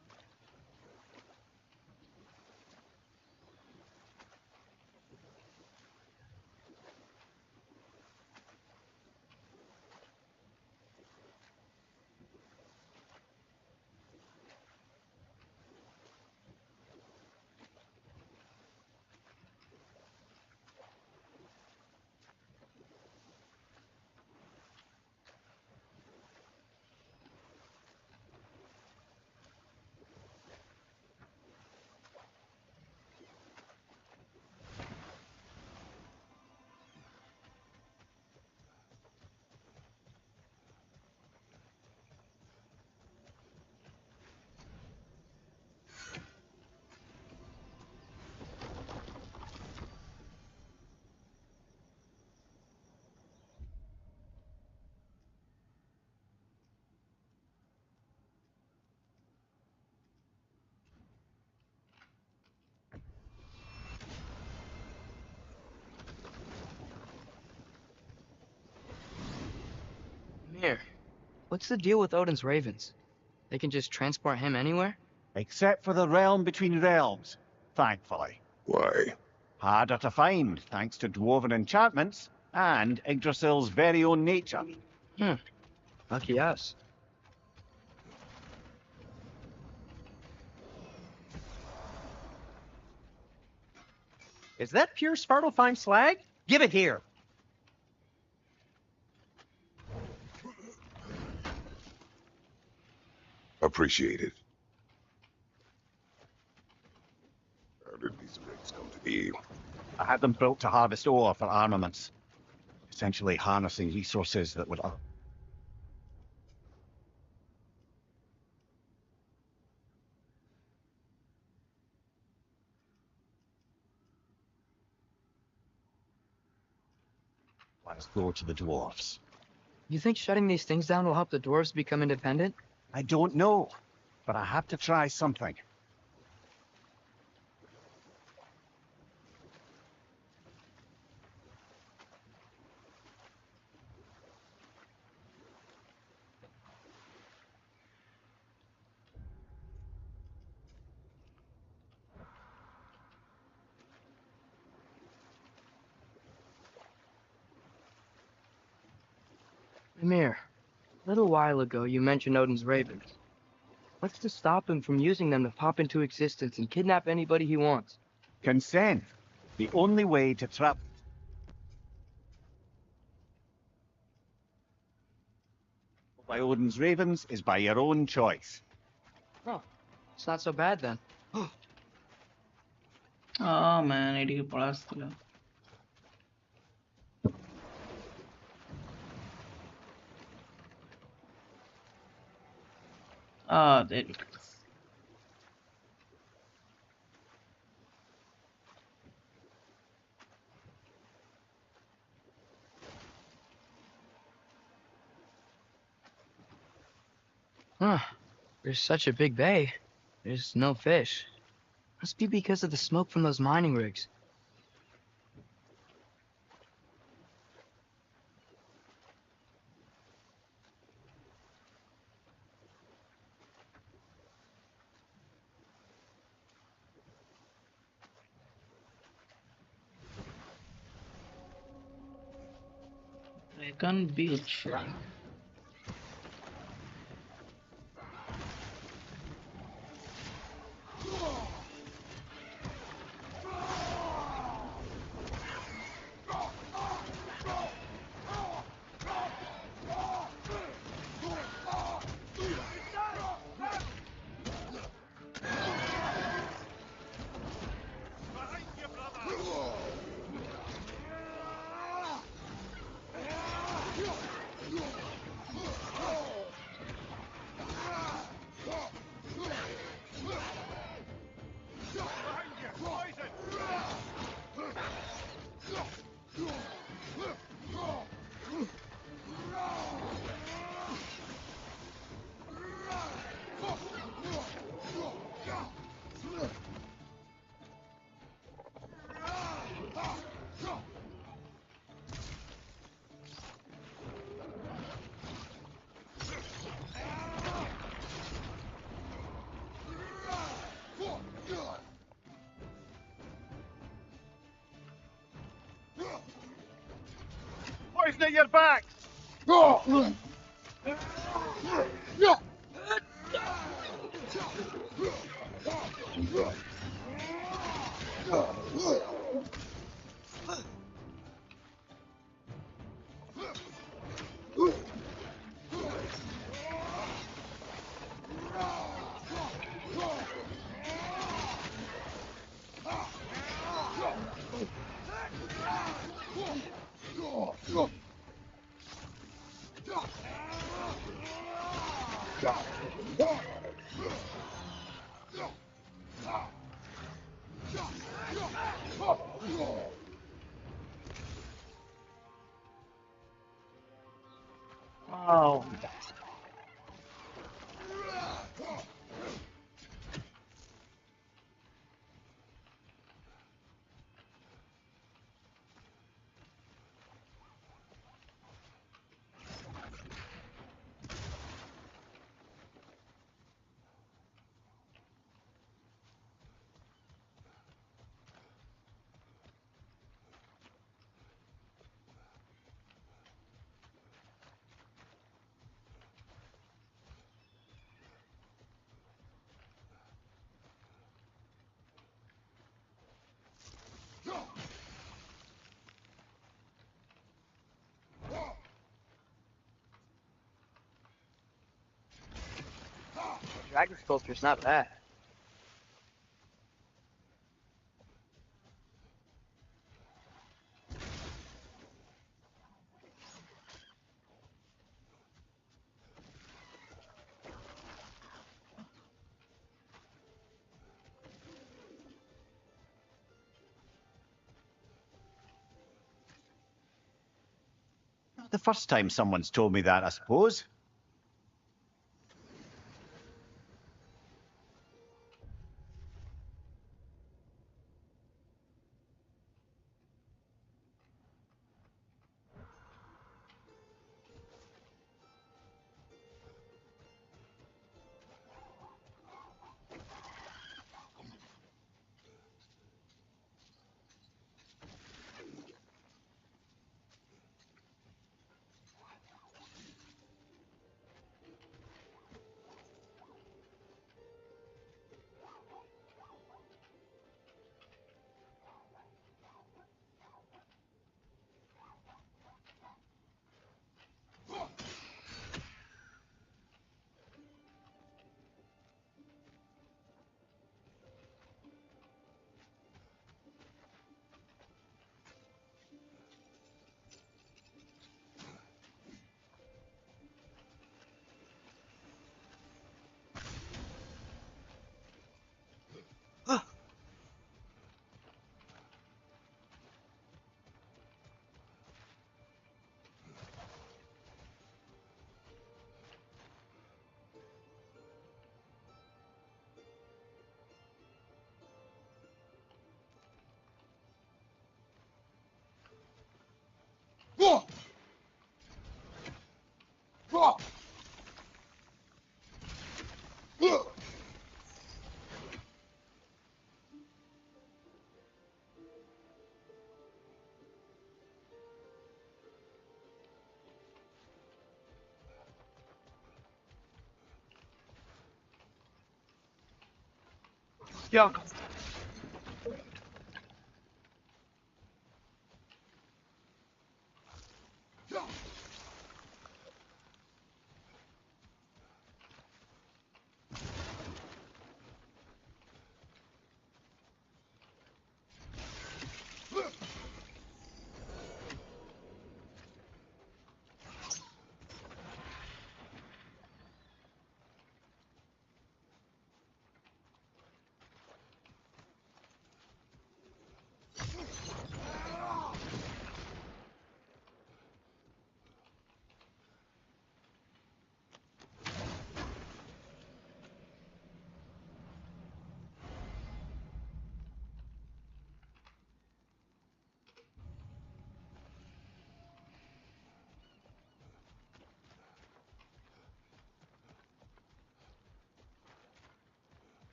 Here, what's the deal with Odin's ravens? They can just transport him anywhere? Except for the realm between realms, thankfully. Why? Harder to find, thanks to dwarven enchantments and Yggdrasil's very own nature. Lucky us. Is that pure Svartalfheim slag? Give it here. Appreciate it. How did these rigs come to be? I had them built to harvest ore for armaments, essentially harnessing resources that would otherwise go to the dwarves. You think shutting these things down will help the dwarves become independent? I don't know, but I have to try something. Mimir, a little while ago you mentioned Odin's ravens. What's to stop him from using them to pop into existence and kidnap anybody he wants? Consent. The only way to trap by Odin's ravens is by your own choice. Oh, it's not so bad then. Oh man, এদিকে পড়া আসছিল। Ah, there it is. Huh. There's such a big bay. There's no fish. Must be because of the smoke from those mining rigs. I can't build shrine. Poison at your back! Oh. Dragon sculpture's not bad. The first time someone's told me that, I suppose. Yo.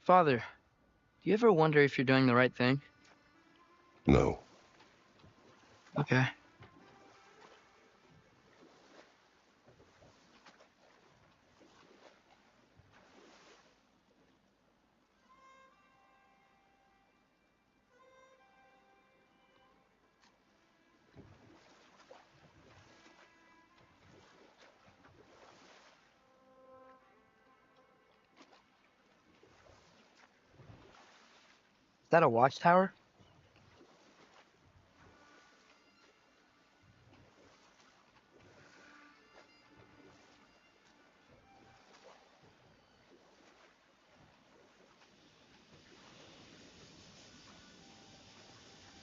Father, do you ever wonder if you're doing the right thing? No. Okay. Is that a watchtower?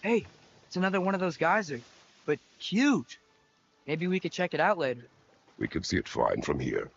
Hey, it's another one of those geysers, but huge. Maybe we could check it out later. We could see it fine from here.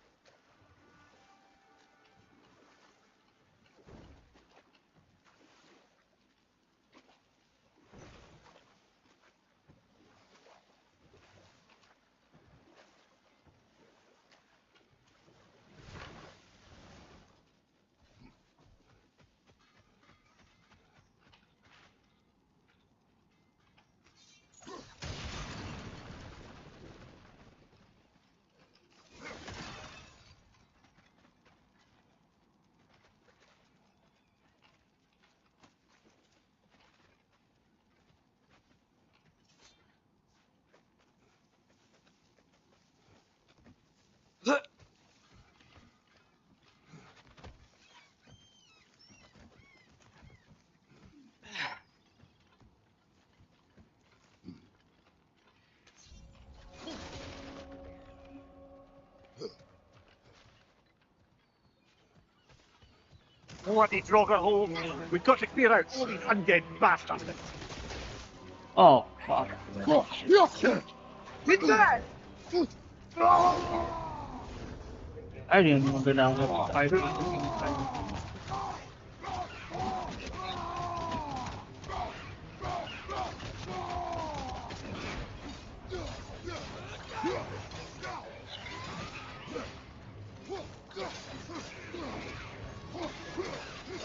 Bloody Droger hole. We've got to clear out all these undead bastards. Oh, fuck. I didn't know that I was a fighter.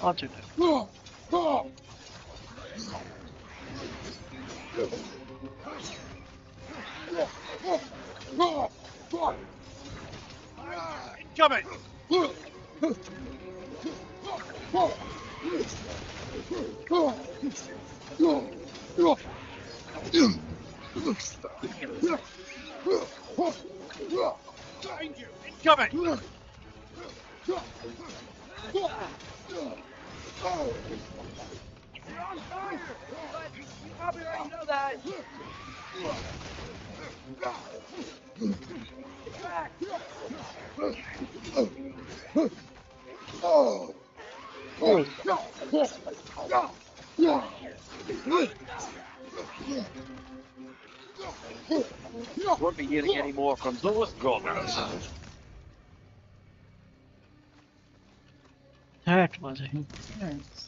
Watch it. Incoming! Behind you! Incoming! Probably already know that. Won't be hearing any more from those goblins. That was intense.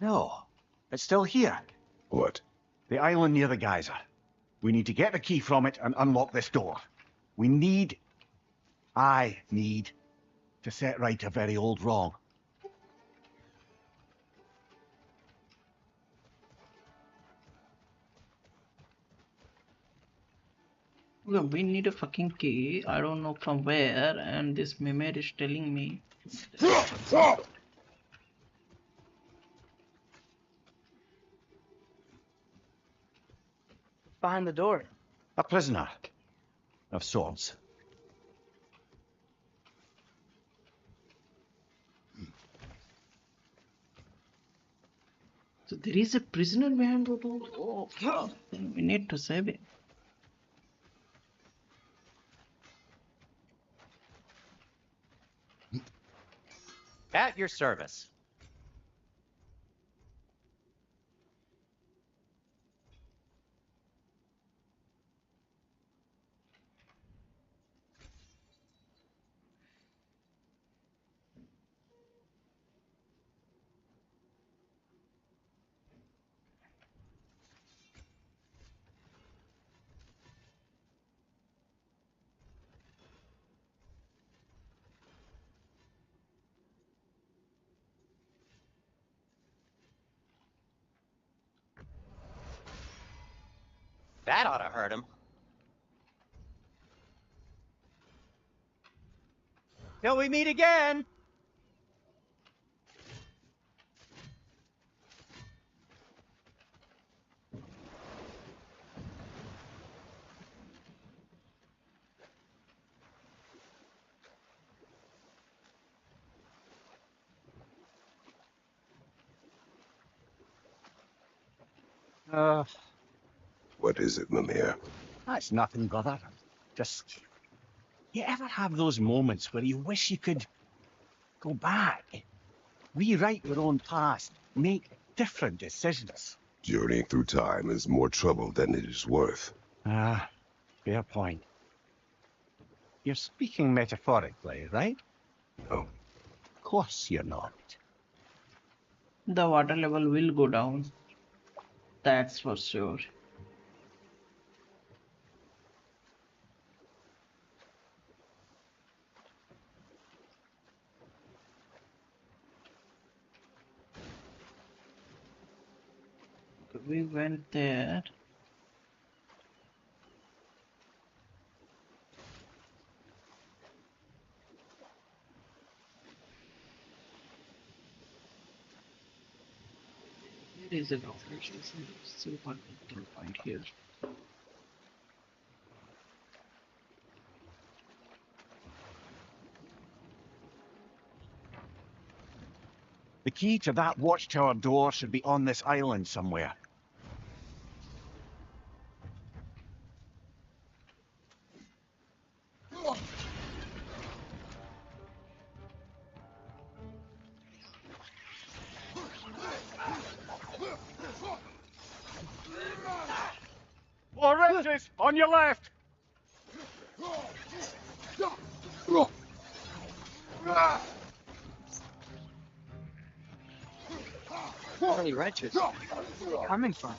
No, it's still here. What? The island near the geyser. We need to get the key from it and unlock this door. I need to set right a very old wrong. No, we need a fucking key. I don't know from where, and this mimir is telling me. Behind the door. A prisoner of sorts. So there is a prisoner behind the door. Oh fuck! Then we need to save him. At your service. That ought to hurt him. Till we meet again! What is it, Mimir? That's nothing, brother. Just, you ever have those moments where you wish you could go back, rewrite your own past, make different decisions? Journeying through time is more trouble than it is worth. Ah, fair point. You're speaking metaphorically, right? No. Of course you're not. The water level will go down. That's for sure. We went there. There is a doctor station. Still one control point here. The key to that watchtower door should be on this island somewhere. More wrenches! On your left! Early wretches. Where are they coming from?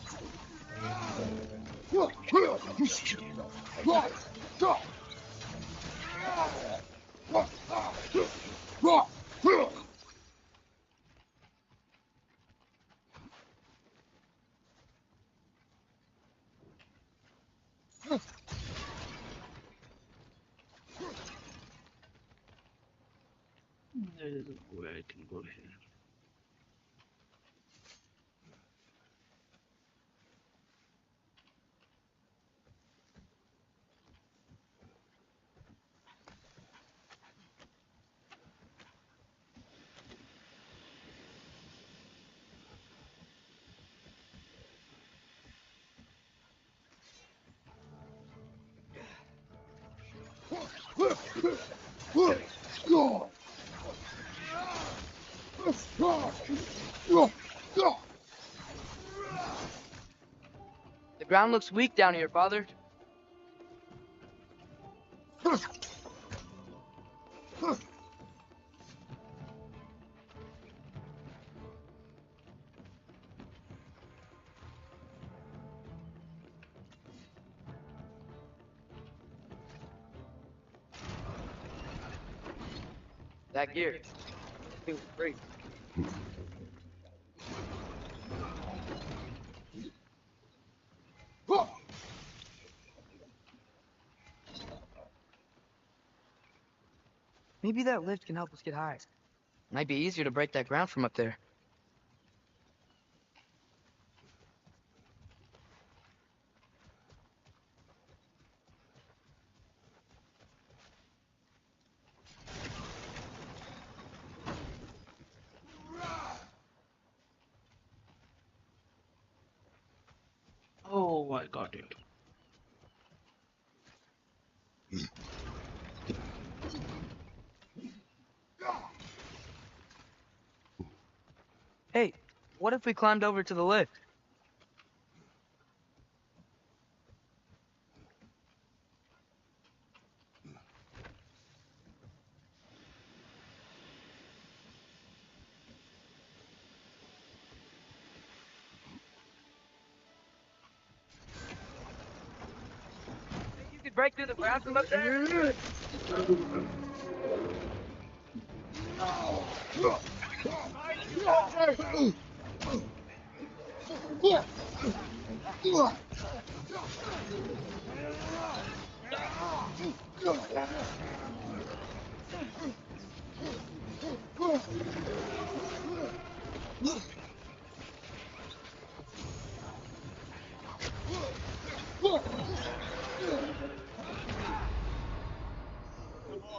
There is a way I can go here. The ground looks weak down here, Father. That gear. It was great. Maybe that lift can help us get high. Might be easier to break that ground from up there. Oh, I got it. Hey, what if we climbed over to the lift? Think you could break through the ground from up there?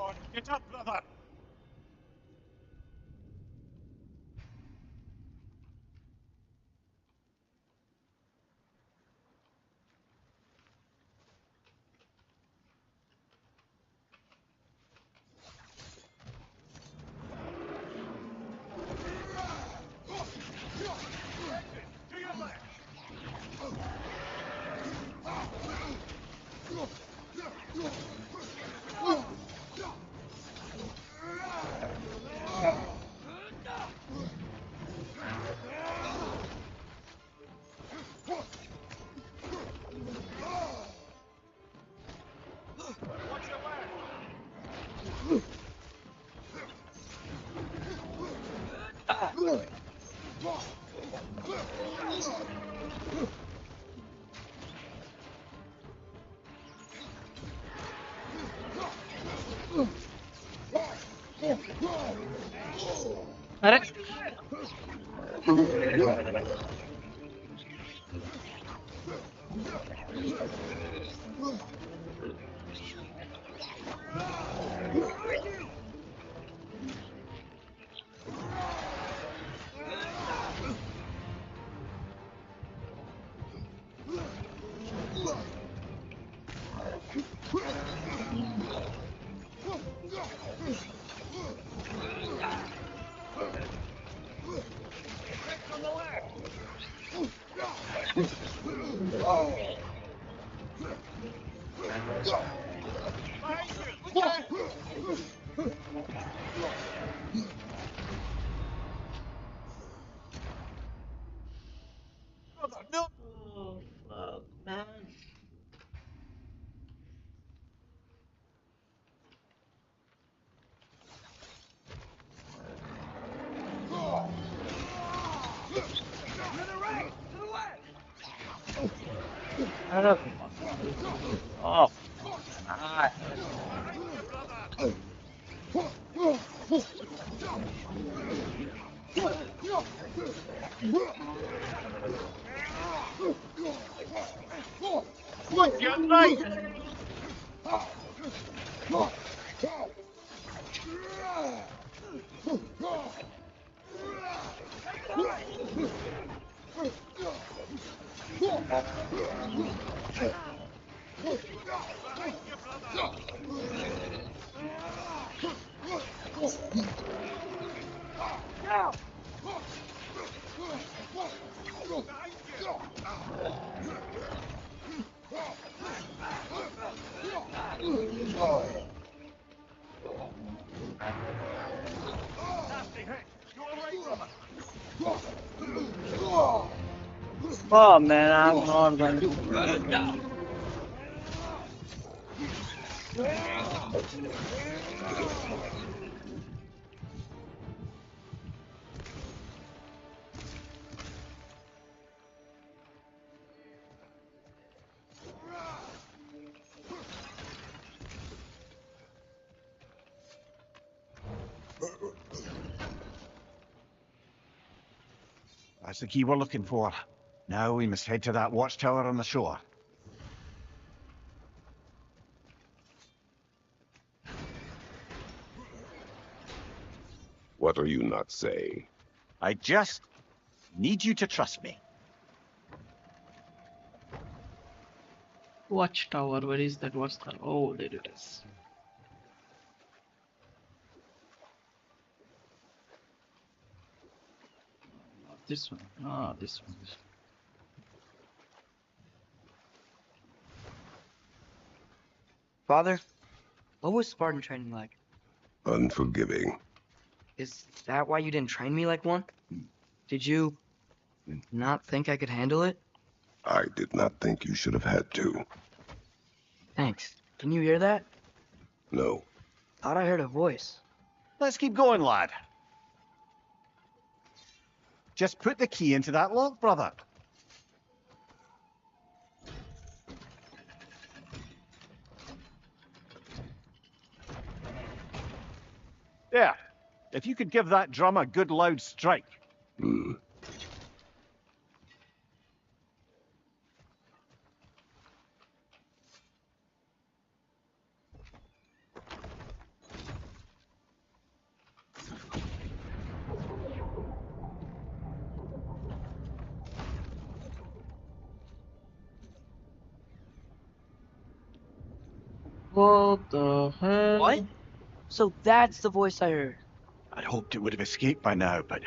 on, get up, brother! To your left! Watch your left! अरे Behind you! Look out! Brother, no! oh fuck man. अरे oh ah. Look, you're right! Behind you, brother! Behind you! Nasty hit! You alright, brother? Oh man, I'm not going to. That's the key we're looking for. Now we must head to that watchtower on the shore. What are you not saying? I just need you to trust me. Watchtower, where is that? What's the? Oh, there it is. Not this one. Ah, this one. Father, what was Spartan training like? Unforgiving. Is that why you didn't train me like one? Did you not think I could handle it? I did not think you should have had to. Thanks. Can you hear that? No. Thought I heard a voice. Let's keep going, lad. Just put the key into that lock, brother. There. If you could give that drum a good loud strike. Hmm. What the hell? What? So that's the voice I heard. I'd hoped it would have escaped by now, but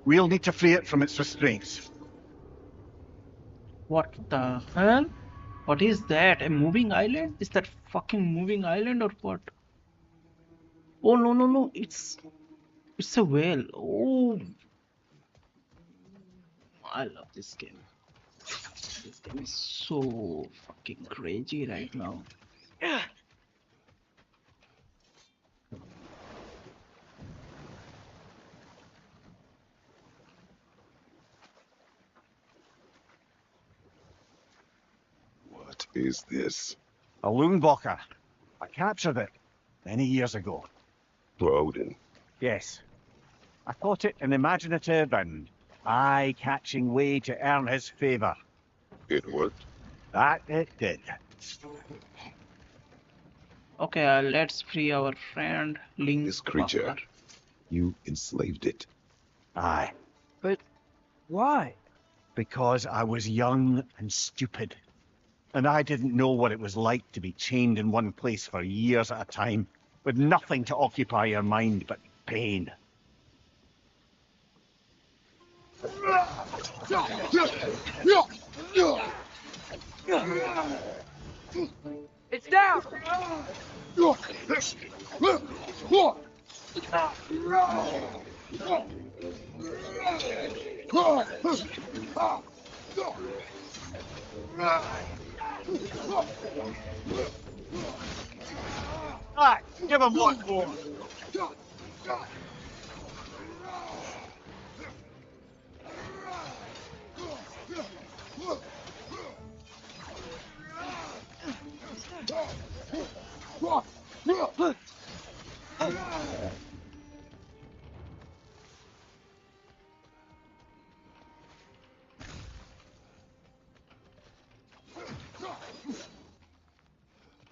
we'll need to free it from its restraints. What the hell? What is that? A moving island? Is that fucking moving island or what? Oh no no no! It's a whale. Oh, I love this game. This game is so fucking crazy right now. What is this? A Loonbocker. I captured it many years ago. For Odin. Yes. I thought it an imaginative and eye-catching way to earn his favour. It worked. That it did. Okay, let's free our friend Link. This creature. Walker. You enslaved it. Aye. But why? Because I was young and stupid. And I didn't know what it was like to be chained in one place for years at a time, with nothing to occupy your mind but pain. It's down! Aye, give him one more.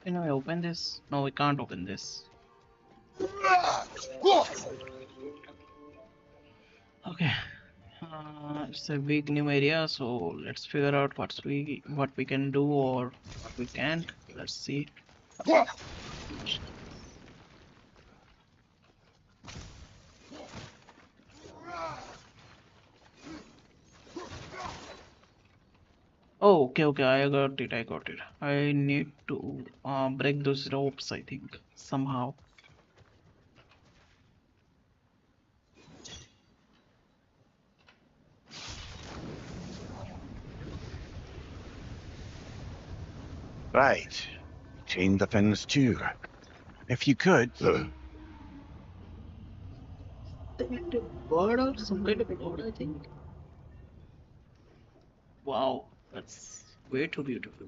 Can I open this? No, we can't open this. Okay. It's a big new area, so let's figure out what we can do or what we can't. Let's see. Oh, okay, I got it. I need to break those ropes, I think, somehow. Right. Chain the fins too. If you could. Like a bird or some kind of bird, I think. Wow, that's way too beautiful.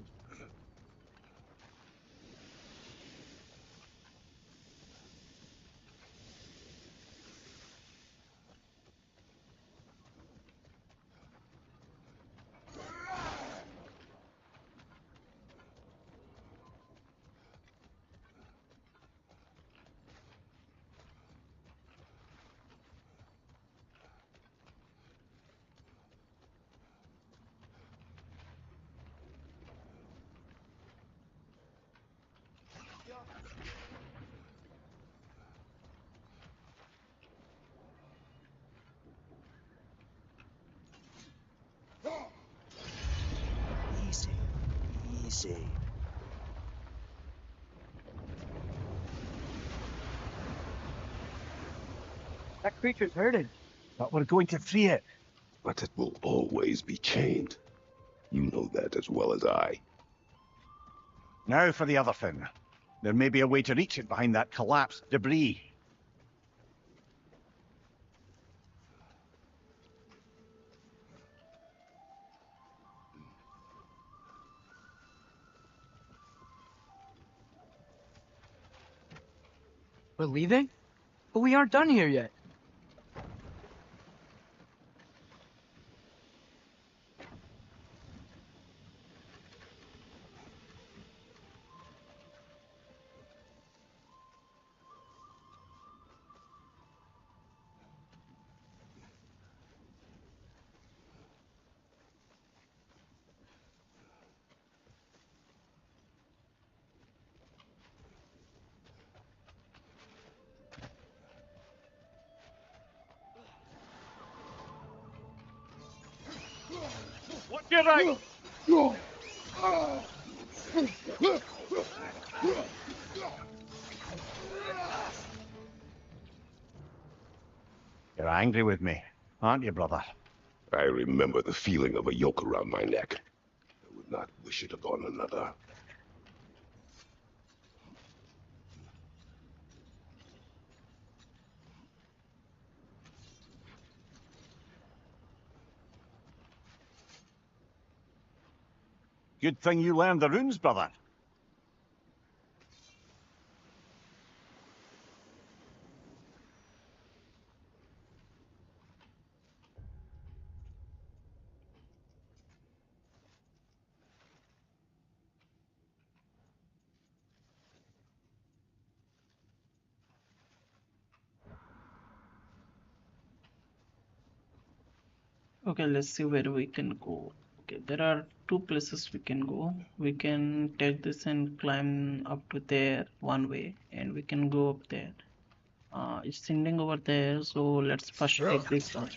Easy. Easy. That creature's hurting. But we're going to free it. But it will always be chained. You know that as well as I. Now for the other fin. There may be a way to reach it behind that collapsed debris. We're leaving? But we aren't done here yet. What you right? You're angry with me, aren't you, brother? I remember the feeling of a yoke around my neck. I would not wish it upon another. Good thing you learned the runes, brother. Okay, let's see where we can go. Okay, there are two places we can go. We can take this and climb up to there one way, and we can go up there. It's ending over there, so let's first take this one.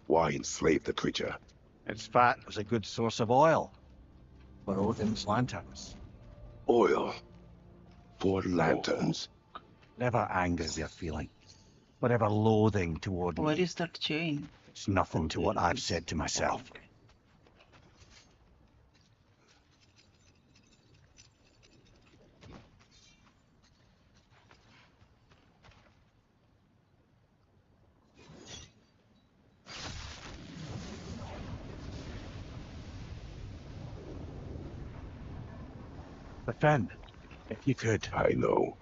Why enslave the creature? Its fat was a good source of oil for Odin's lanterns. Oil. For lanterns. Never anger you're feeling, whatever loathing toward Where me. is that chain? It's nothing to what I've said to myself. Okay. Defend, if you could. I know.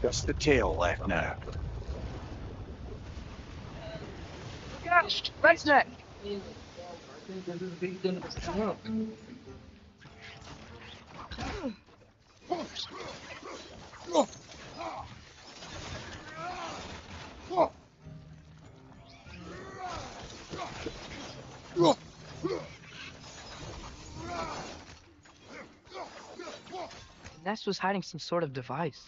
Just the tail left now. Gosh, Red's neck! The nest was hiding some sort of device.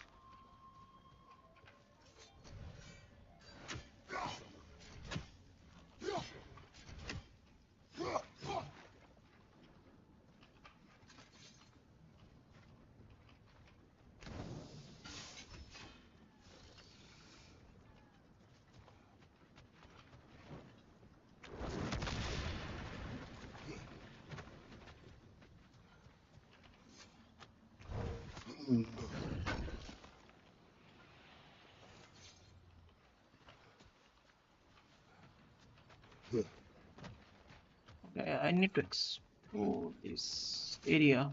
Okay, I need to explore this area.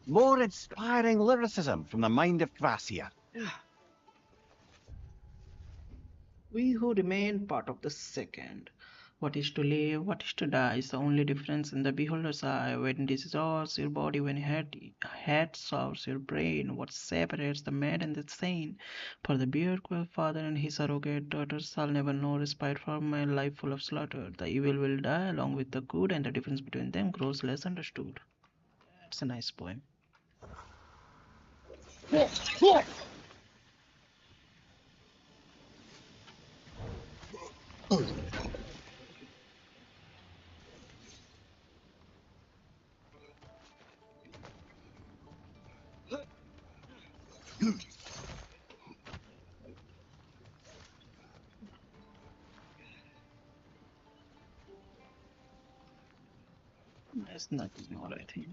More inspiring lyricism from the mind of Gracia. We who remain part of the second. What is to live, what is to die is the only difference in the beholder's eye. When it dissolves your body, when head solves your brain, what separates the mad and the sane? For the beard-quell father and his surrogate daughters shall never know respite from a life full of slaughter. The evil will die along with the good, and the difference between them grows less understood. That's a nice poem. There's nothing more, I think.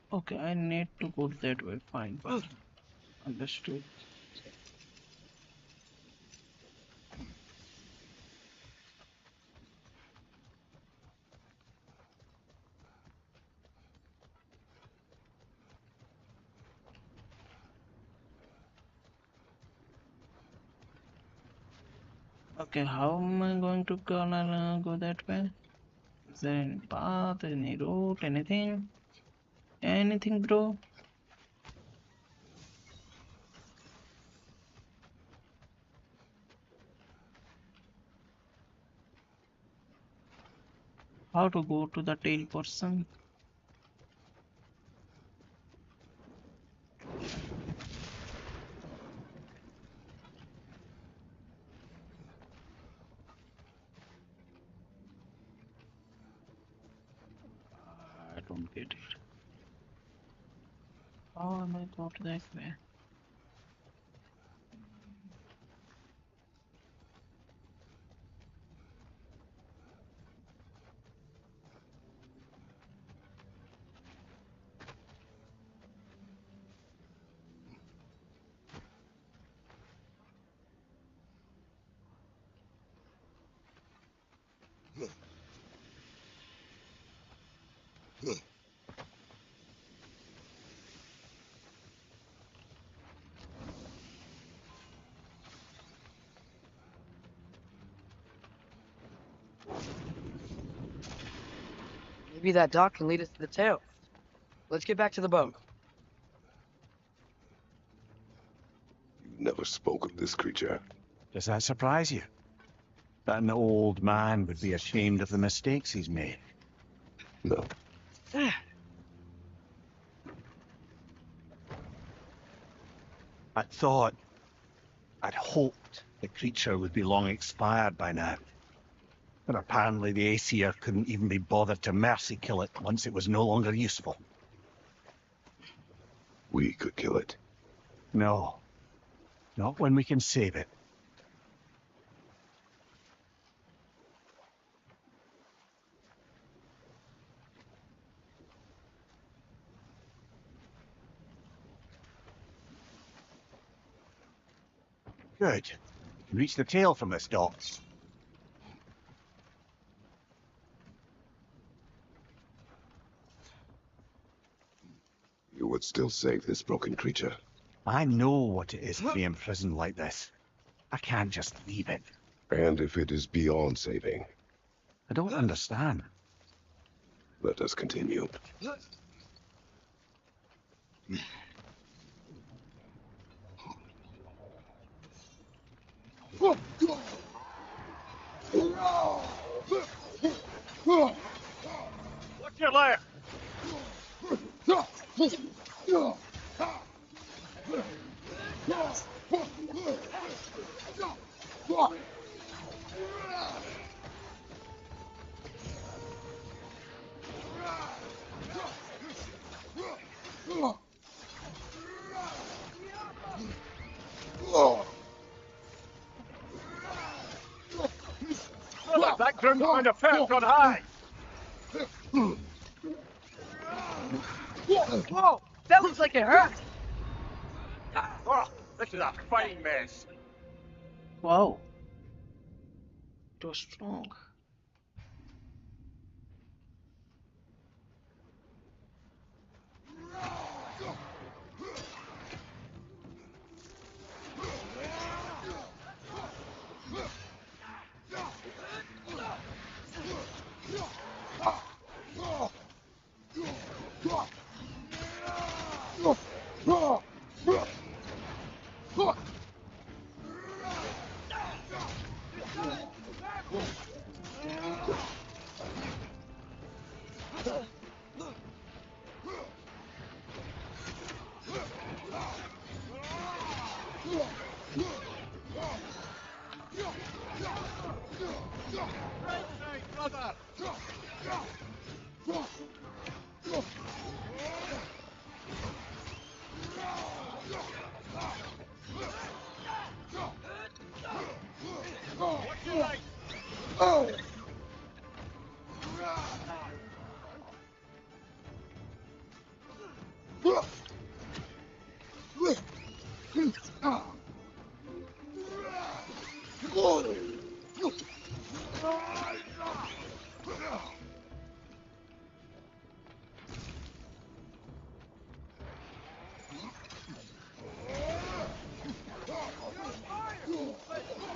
Okay, I need to go that way. Fine. Understood. Okay, how am I going to go that way? Is there any path, any route, anything? Anything, bro? How to go to the tail person? I don't get it. How am I going to that way? Maybe that dock can lead us to the tail. Let's get back to the boat. You never spoke of this creature. Does that surprise you? That an old man would be ashamed of the mistakes he's made? No. I'd hoped the creature would be long expired by now. But apparently the Aesir couldn't even be bothered to mercy kill it once it was no longer useful. We could kill it. No. Not when we can save it. Good. You can reach the tail from this dock. You would still save this broken creature. I know what it is to be imprisoned like this. I can't just leave it. And if it is beyond saving. I don't understand. Let us continue. Watch your left! Brother, that ground kind of perch on high! Whoa! That looks like it hurt! Oh, this is a fine mess. Wow, it was strong. Brother! Watch your right!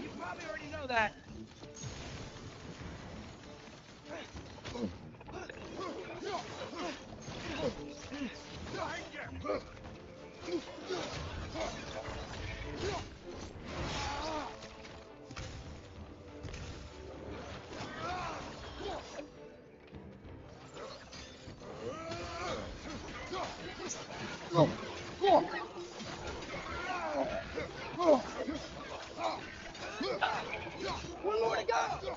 You probably already know that. One more to go!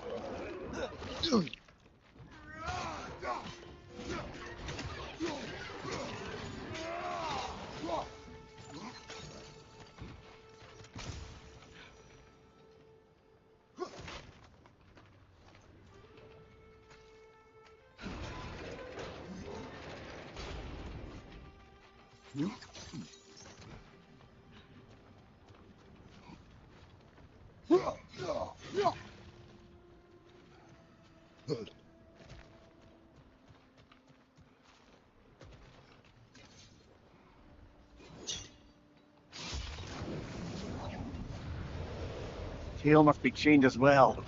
Tail must be chained as well.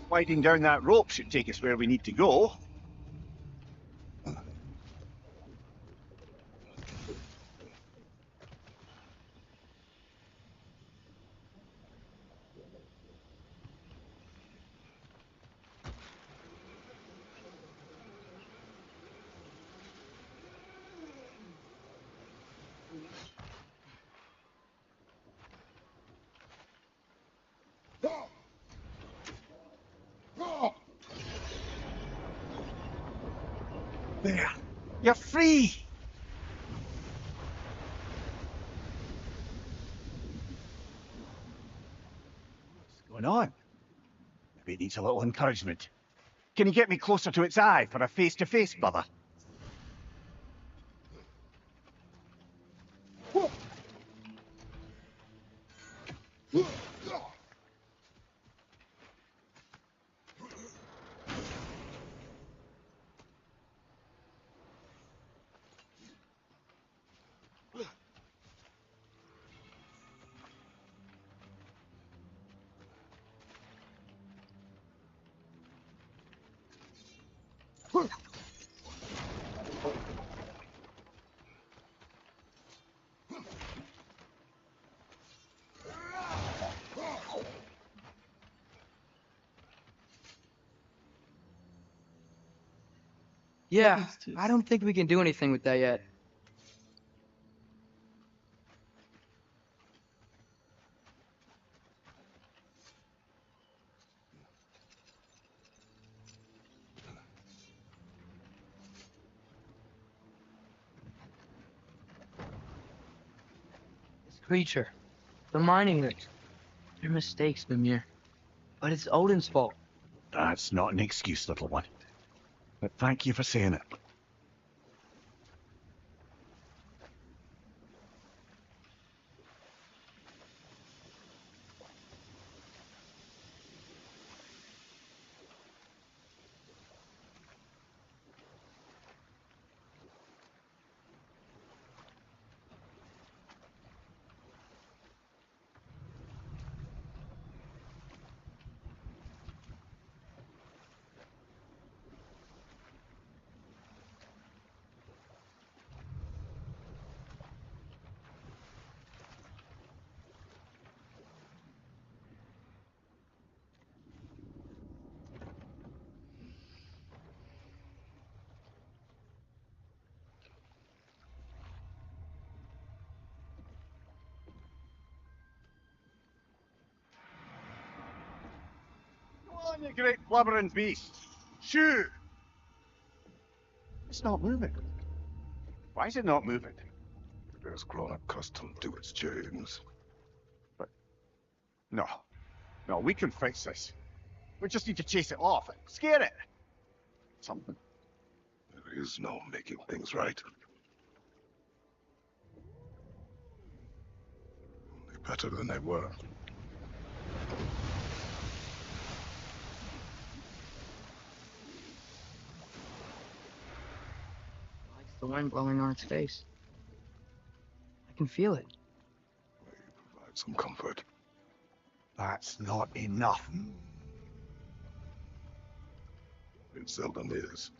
Sliding down that rope should take us where we need to go. There. You're free! What's going on? Maybe it needs a little encouragement. Can you get me closer to its eye for a face-to-face, brother? Yeah, is this? I don't think we can do anything with that yet. This creature, the mining rigs, they're mistakes, Mimir. But it's Odin's fault. That's not an excuse, little one. But thank you for saying it. Go on, you great blubbering beast. Shoo! It's not moving. Why is it not moving? It has grown accustomed to its chains. No. No, we can fix this. We just need to chase it off and scare it. Something. There is no making things right. Only better than they were. It likes the wind blowing on its face. I can feel it. Provide some comfort. That's not enough. It seldom is.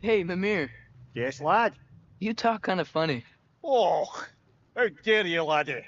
Hey, Mimir, Yes, lad? you talk kind of funny. Oh, how dare you, laddie?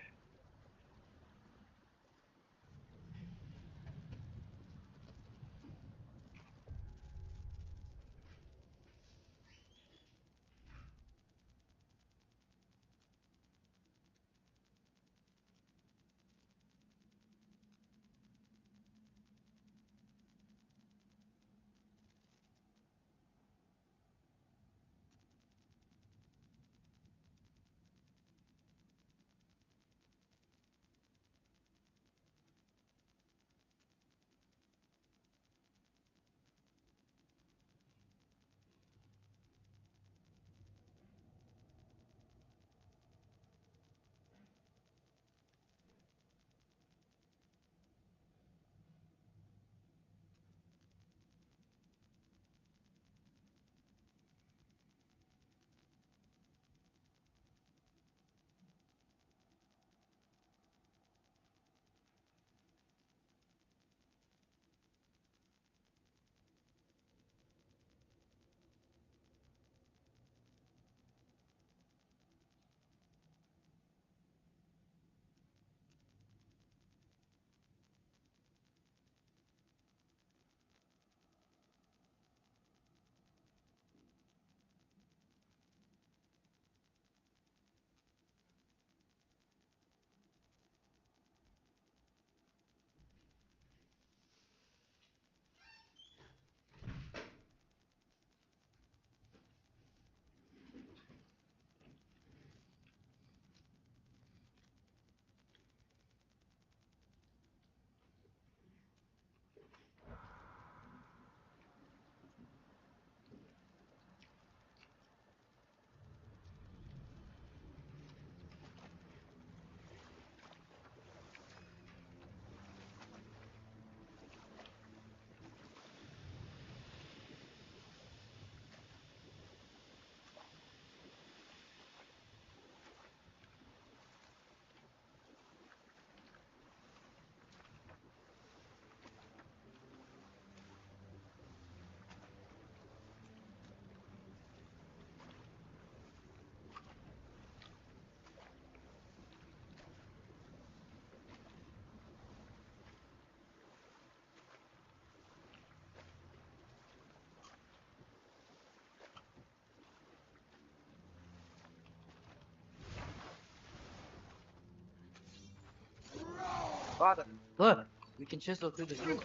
Father, look, we can chisel through the door.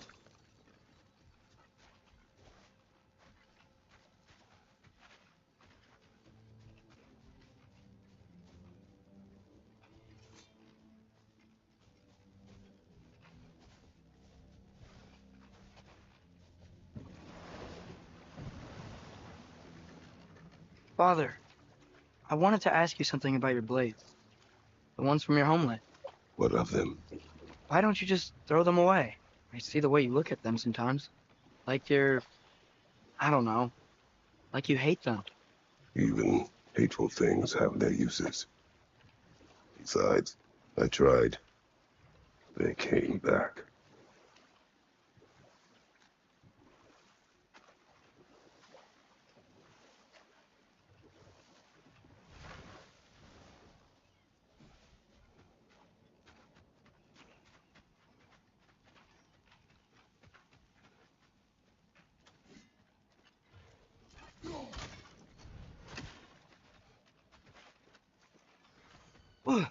Father, I wanted to ask you something about your blades. The ones from your homeland. What of them? Why don't you just throw them away? I see the way you look at them sometimes. Like you're, I don't know, like you hate them. Even hateful things have their uses. Besides, I tried. They came back. Ugh.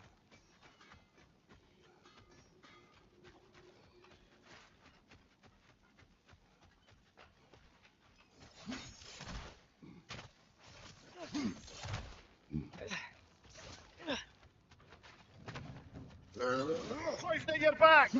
Hoist your back!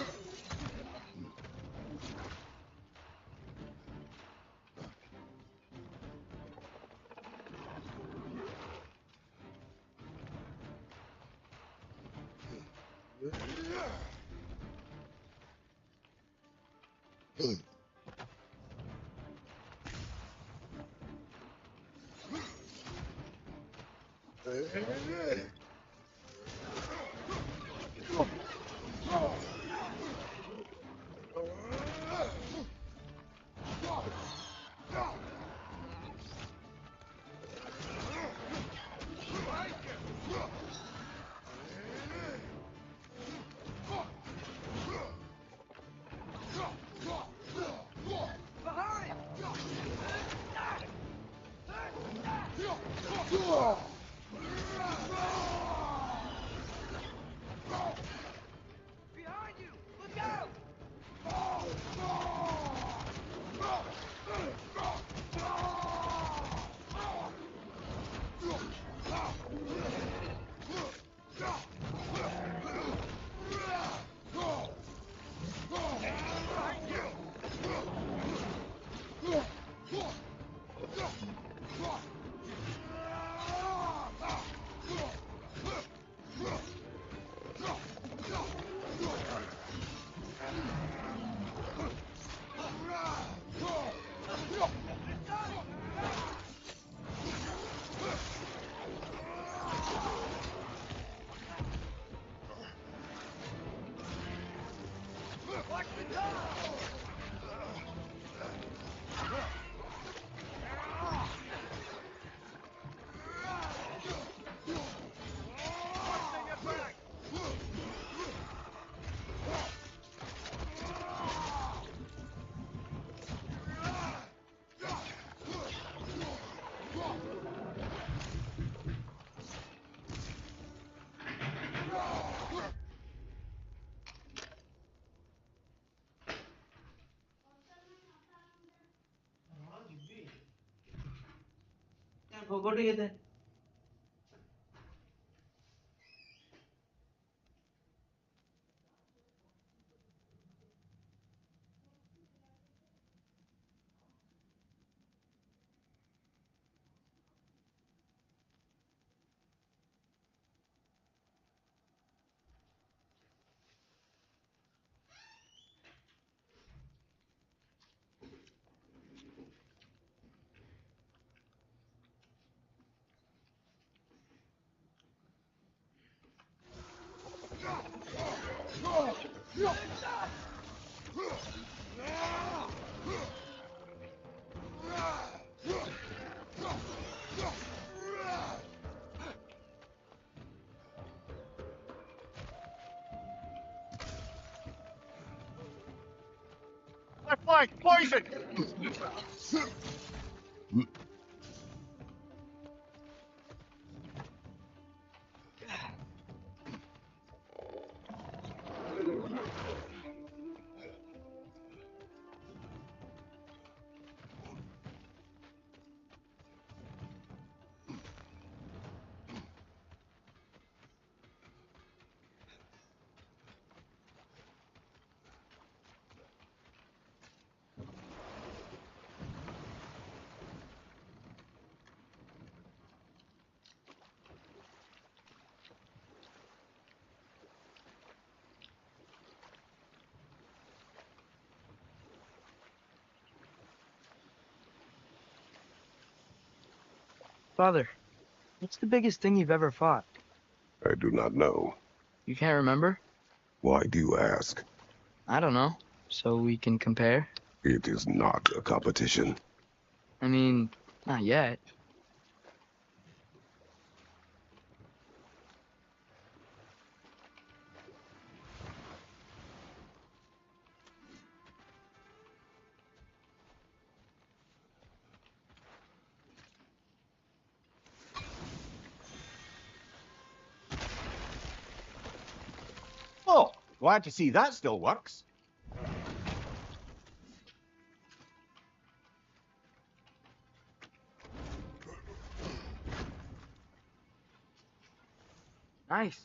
My flank, poison! Father, what's the biggest thing you've ever fought? I do not know. You can't remember? Why do you ask? I don't know. So we can compare? It is not a competition. I mean, not yet. Oh, glad to see that still works. Nice.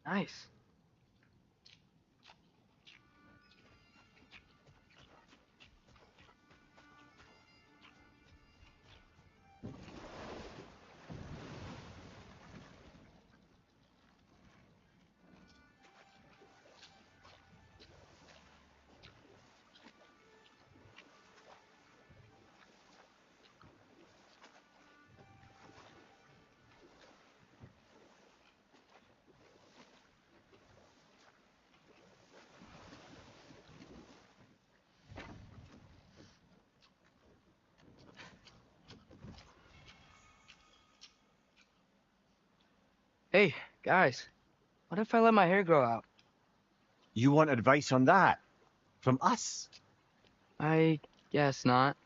Nice. Hey, guys. What if I let my hair grow out? You want advice on that? From us? I guess not.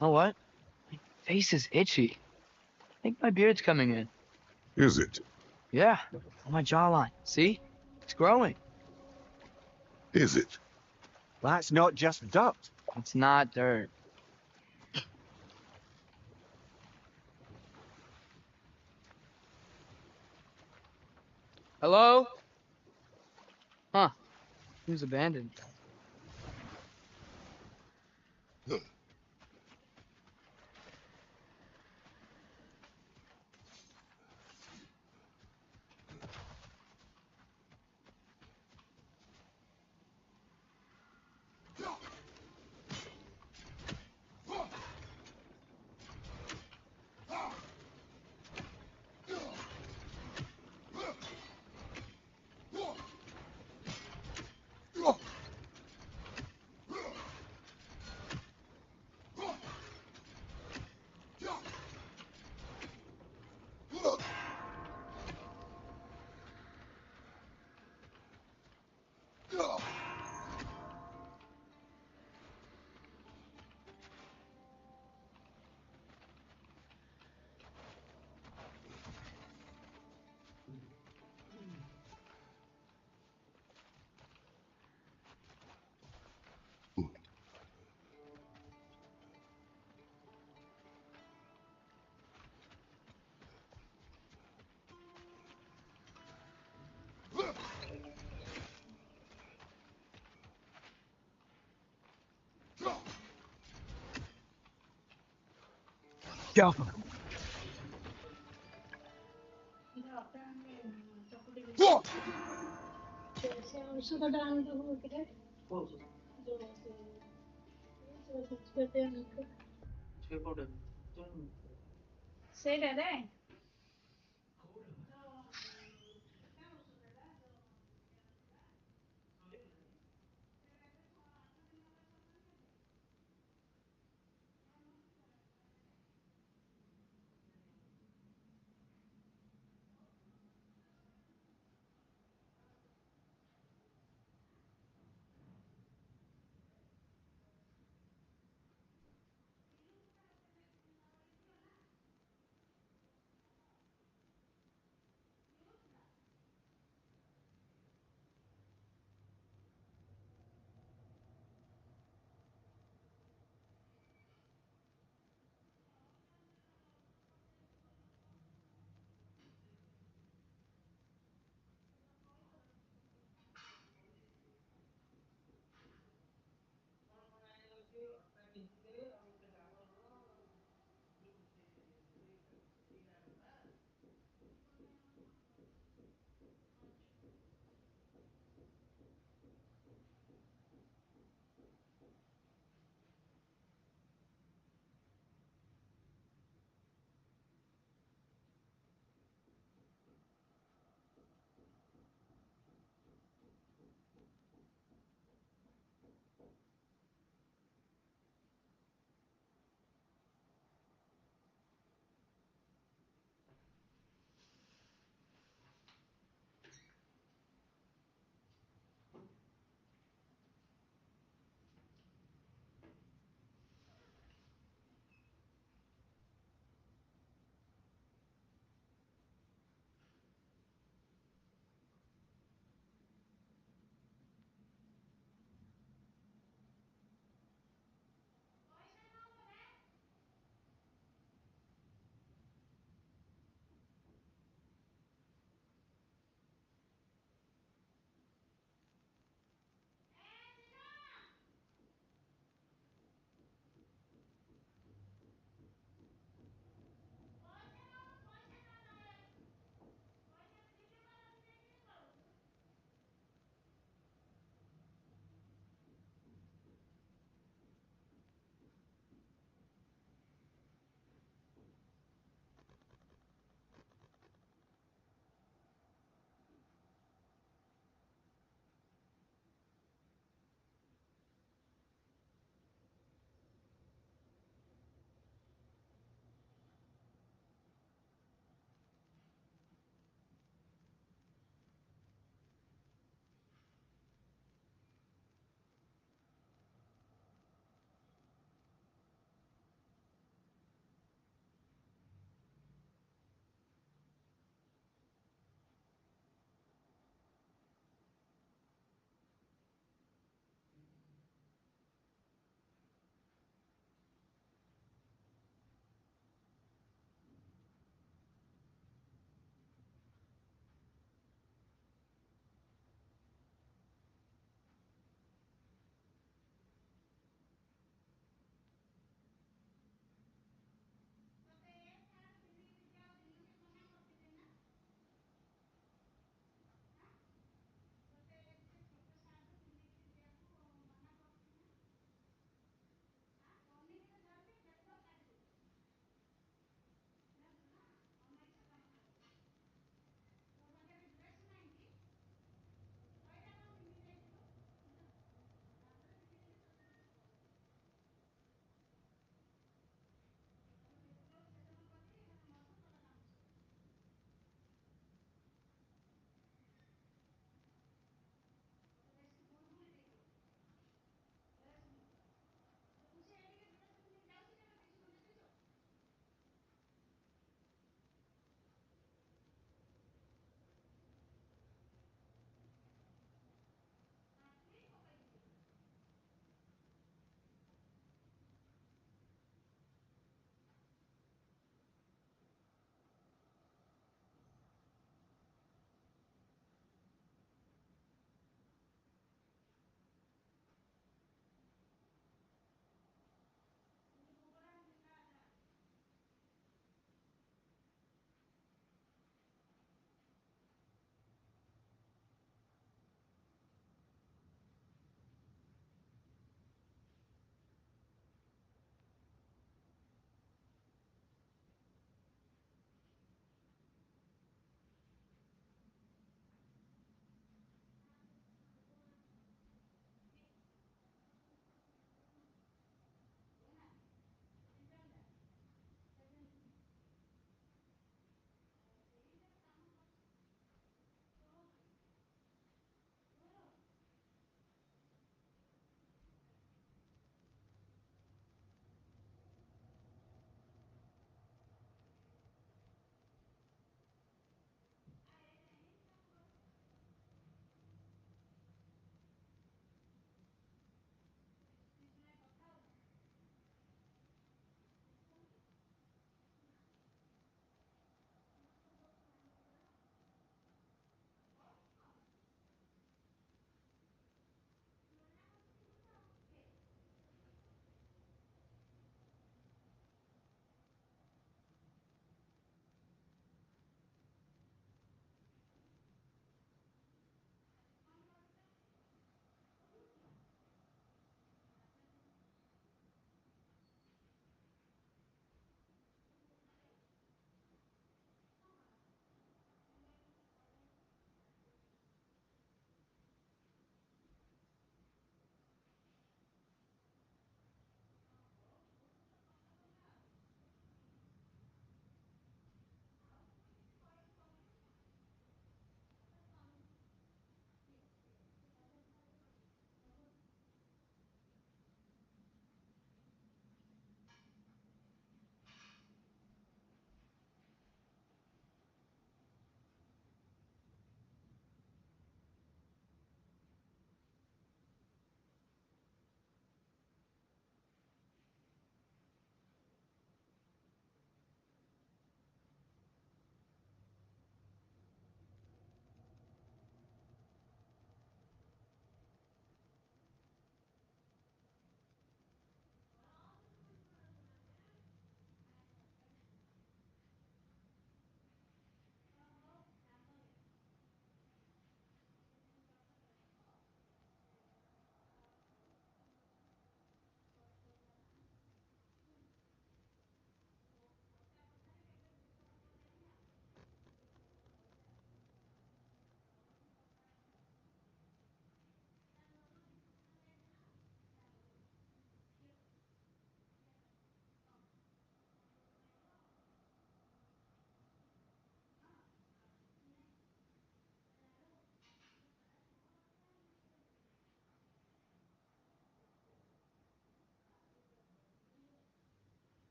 Know what? My face is itchy. I think my beard's coming in. Is it? Yeah, on my jawline. See? It's growing. Is it? That's not just dirt. It's not dirt. Hello? Huh. Seems abandoned. Scalp him.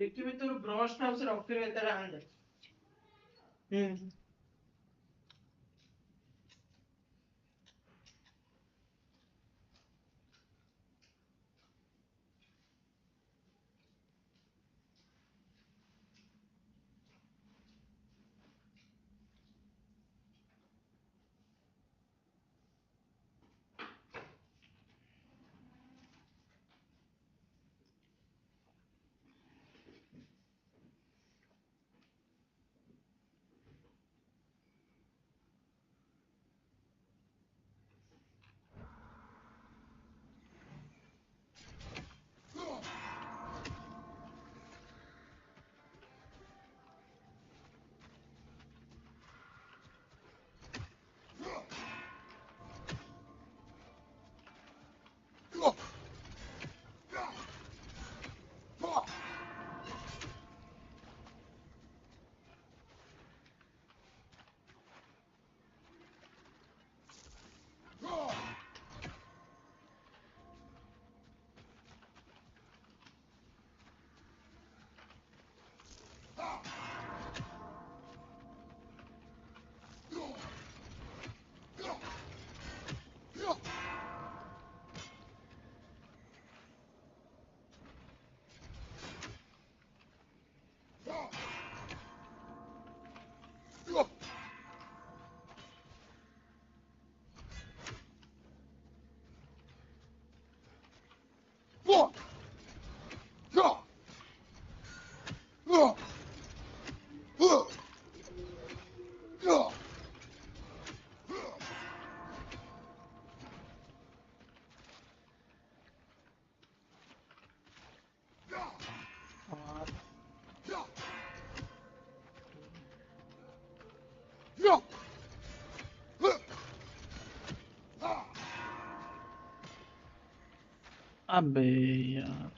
দেখতে তোর brush না সে রক্তের ভেতরে আনলে হুম अबे यार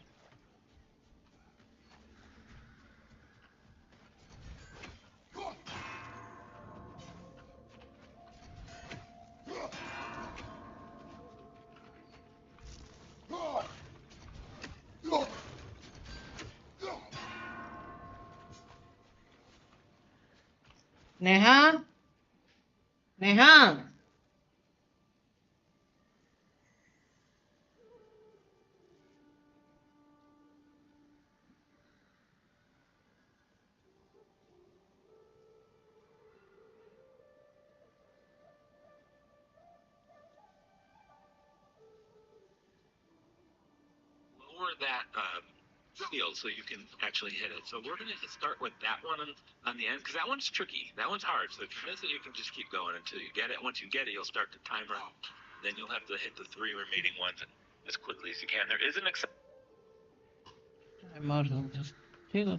Neha Neha Lower that shield so you can actually hit it. So we're going to start with that one on the end because that one's tricky. That one's hard. So if you miss it, you can just keep going until you get it. Once you get it, you'll start the timer. Then you'll have to hit the 3 remaining ones as quickly as you can. There is an exception. मार दूंगा ठीक है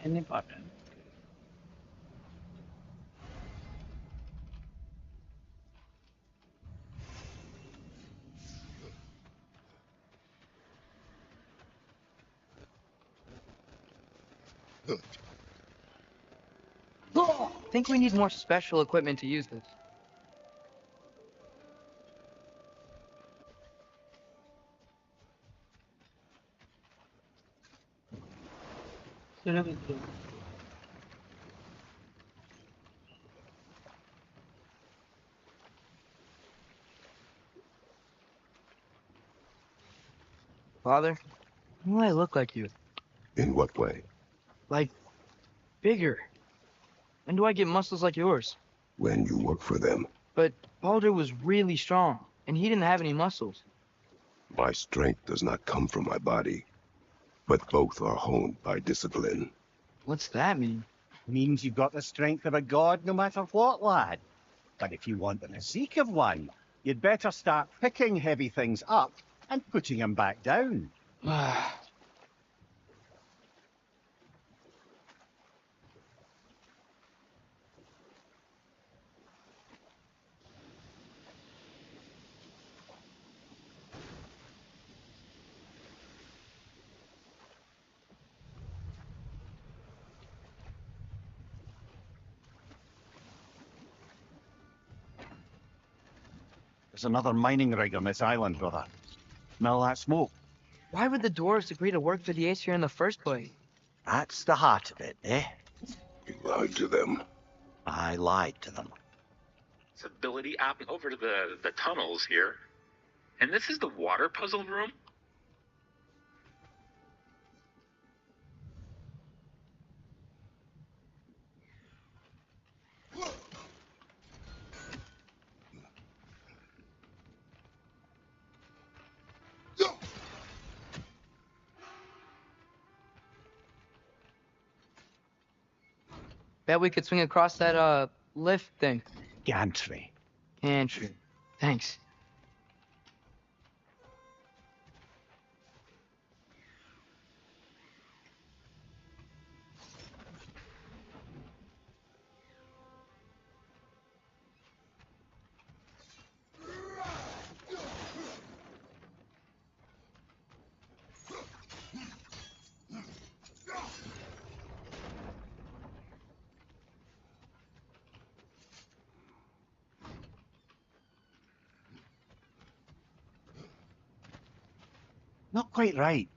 any pattern I think we need more special equipment to use this. Father, why do I look like you? In what way? Like, bigger. When do I get muscles like yours? When you work for them. But Baldur was really strong, and he didn't have any muscles. My strength does not come from my body, but both are honed by discipline. What's that mean? Means you've got the strength of a god no matter what, lad. But if you want the physique of one, you'd better start picking heavy things up and putting them back down. There's another mining rig on this island, brother. Smell that smoke? Why would the dwarves agree to work for the Aesir in the first place? That's the heart of it, eh? You lied to them. I lied to them. Ability up over to the tunnels here. And this is the water puzzle room? Bet we could swing across that, lift thing. Gantry. Andrew. Thanks. Not quite right.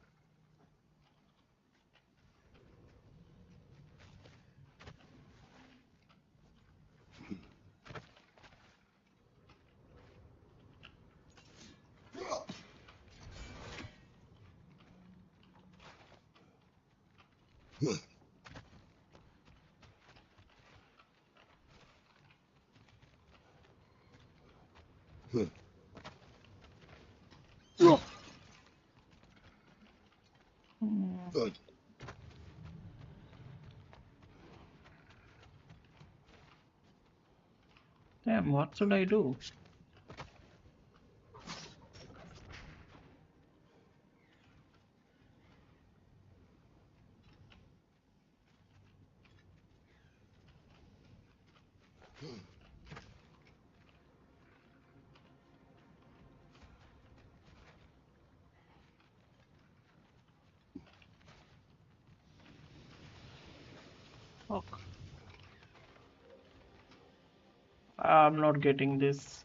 Damn, what should I do? Fuck. I'm not getting this.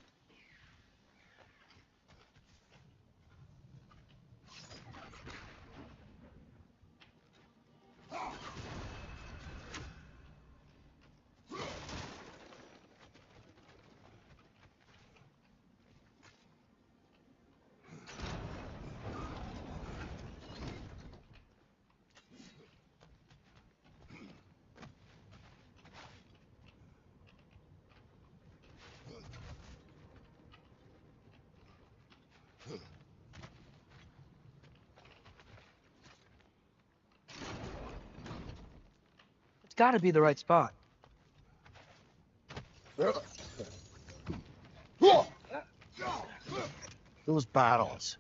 It's gotta be the right spot. Those barrels.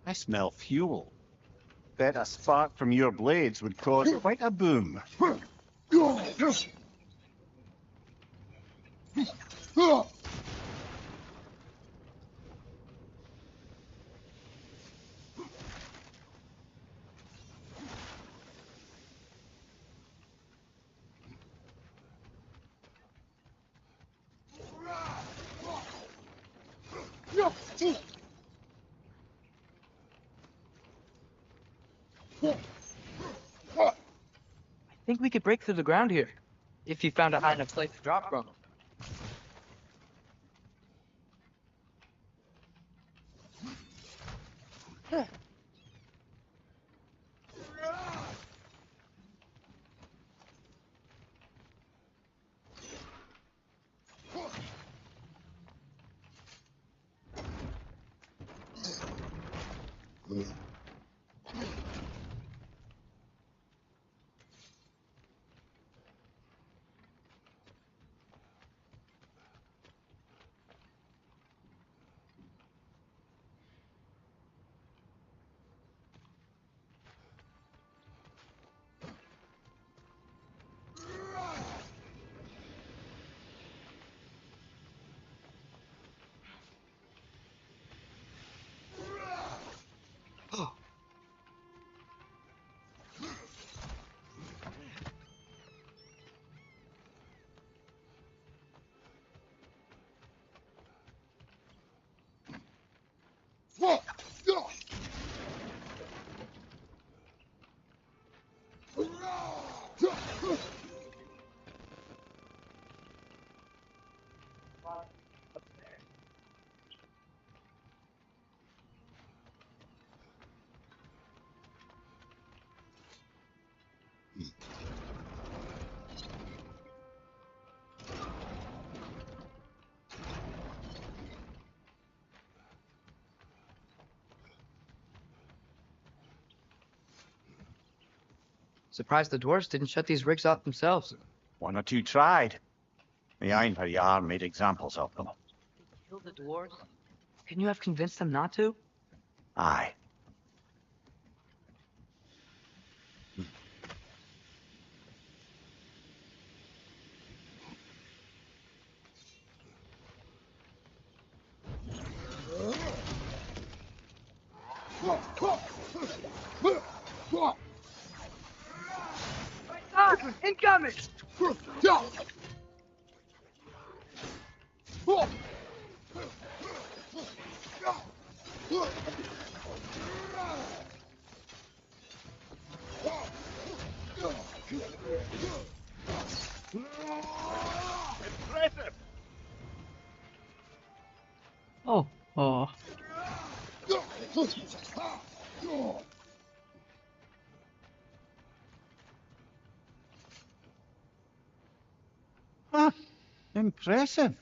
I smell fuel. Bet a spark from your blades would cause quite a boom. I think we could break through the ground here. If you found a high enough place to drop from. Surprised the dwarves didn't shut these rigs off themselves. One or two tried. The Einherjar made examples of them. Kill the dwarves? Couldn't you have convinced them not to? Aye. Incoming! Impressive! Oh, oh. Huh. Impressive.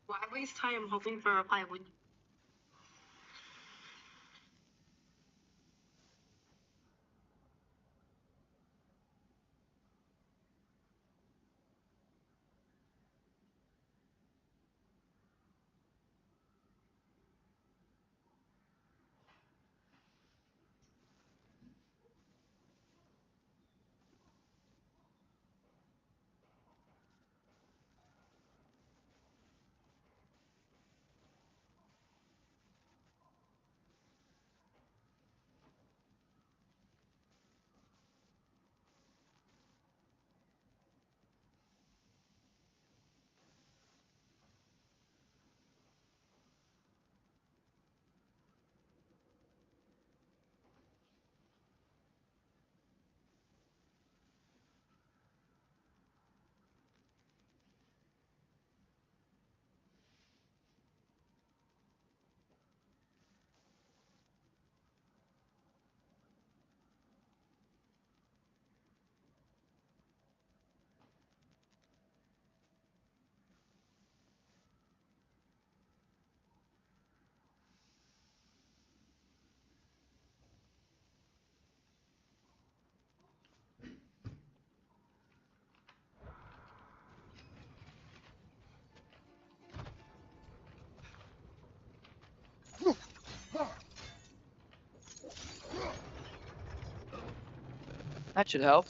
Why waste time hoping for a reply when That should help.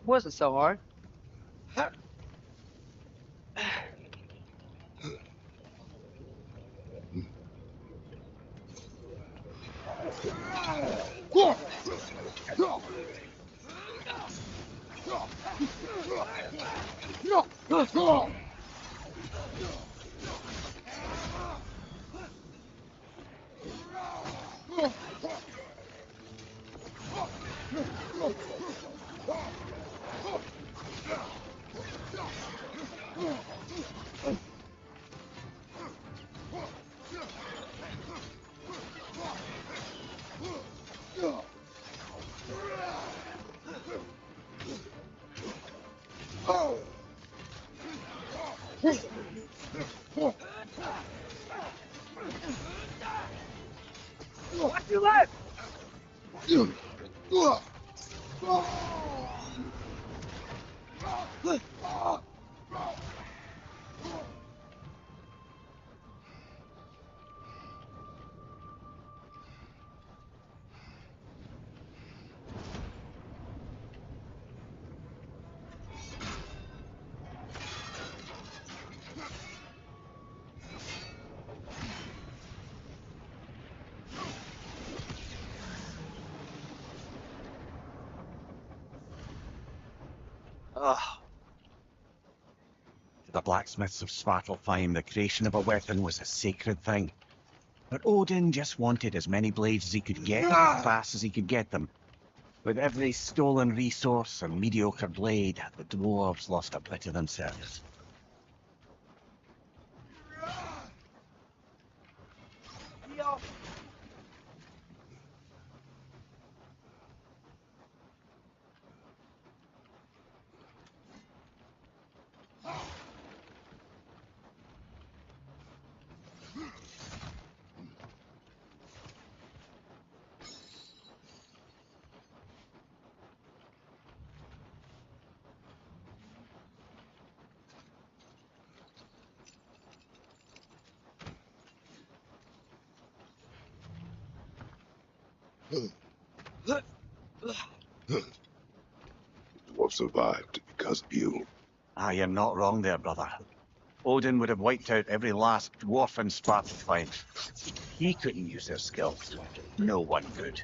Wasn't so hard. Watch your left! Ugh. To the blacksmiths of Svartalfheim, the creation of a weapon was a sacred thing. But Odin just wanted as many blades as he could get, as fast as he could get them. With every stolen resource and mediocre blade, the dwarves lost a bit of themselves. Dwarf survived because of you. Ah, you're not wrong there, brother. Odin would have wiped out every last dwarf in Svartalfheim. He couldn't use their skills. No one could.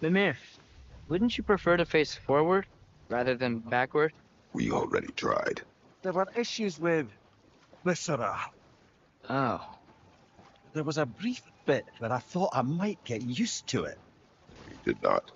Mimir, wouldn't you prefer to face forward rather than backward? We already tried. There were issues with Viscera. Oh. There was a brief bit where I thought I might get used to it. We did not.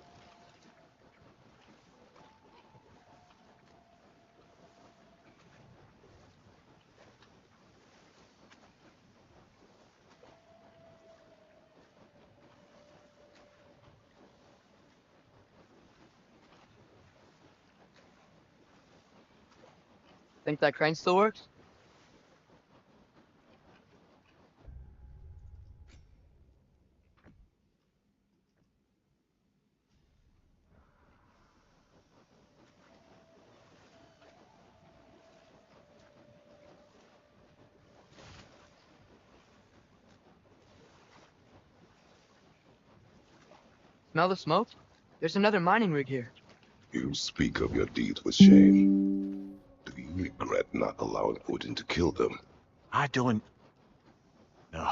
Think that crane still works? Smell the smoke? There's another mining rig here. You speak of your deeds with shame. Do you regret not allowing Odin to kill them? I don't... No.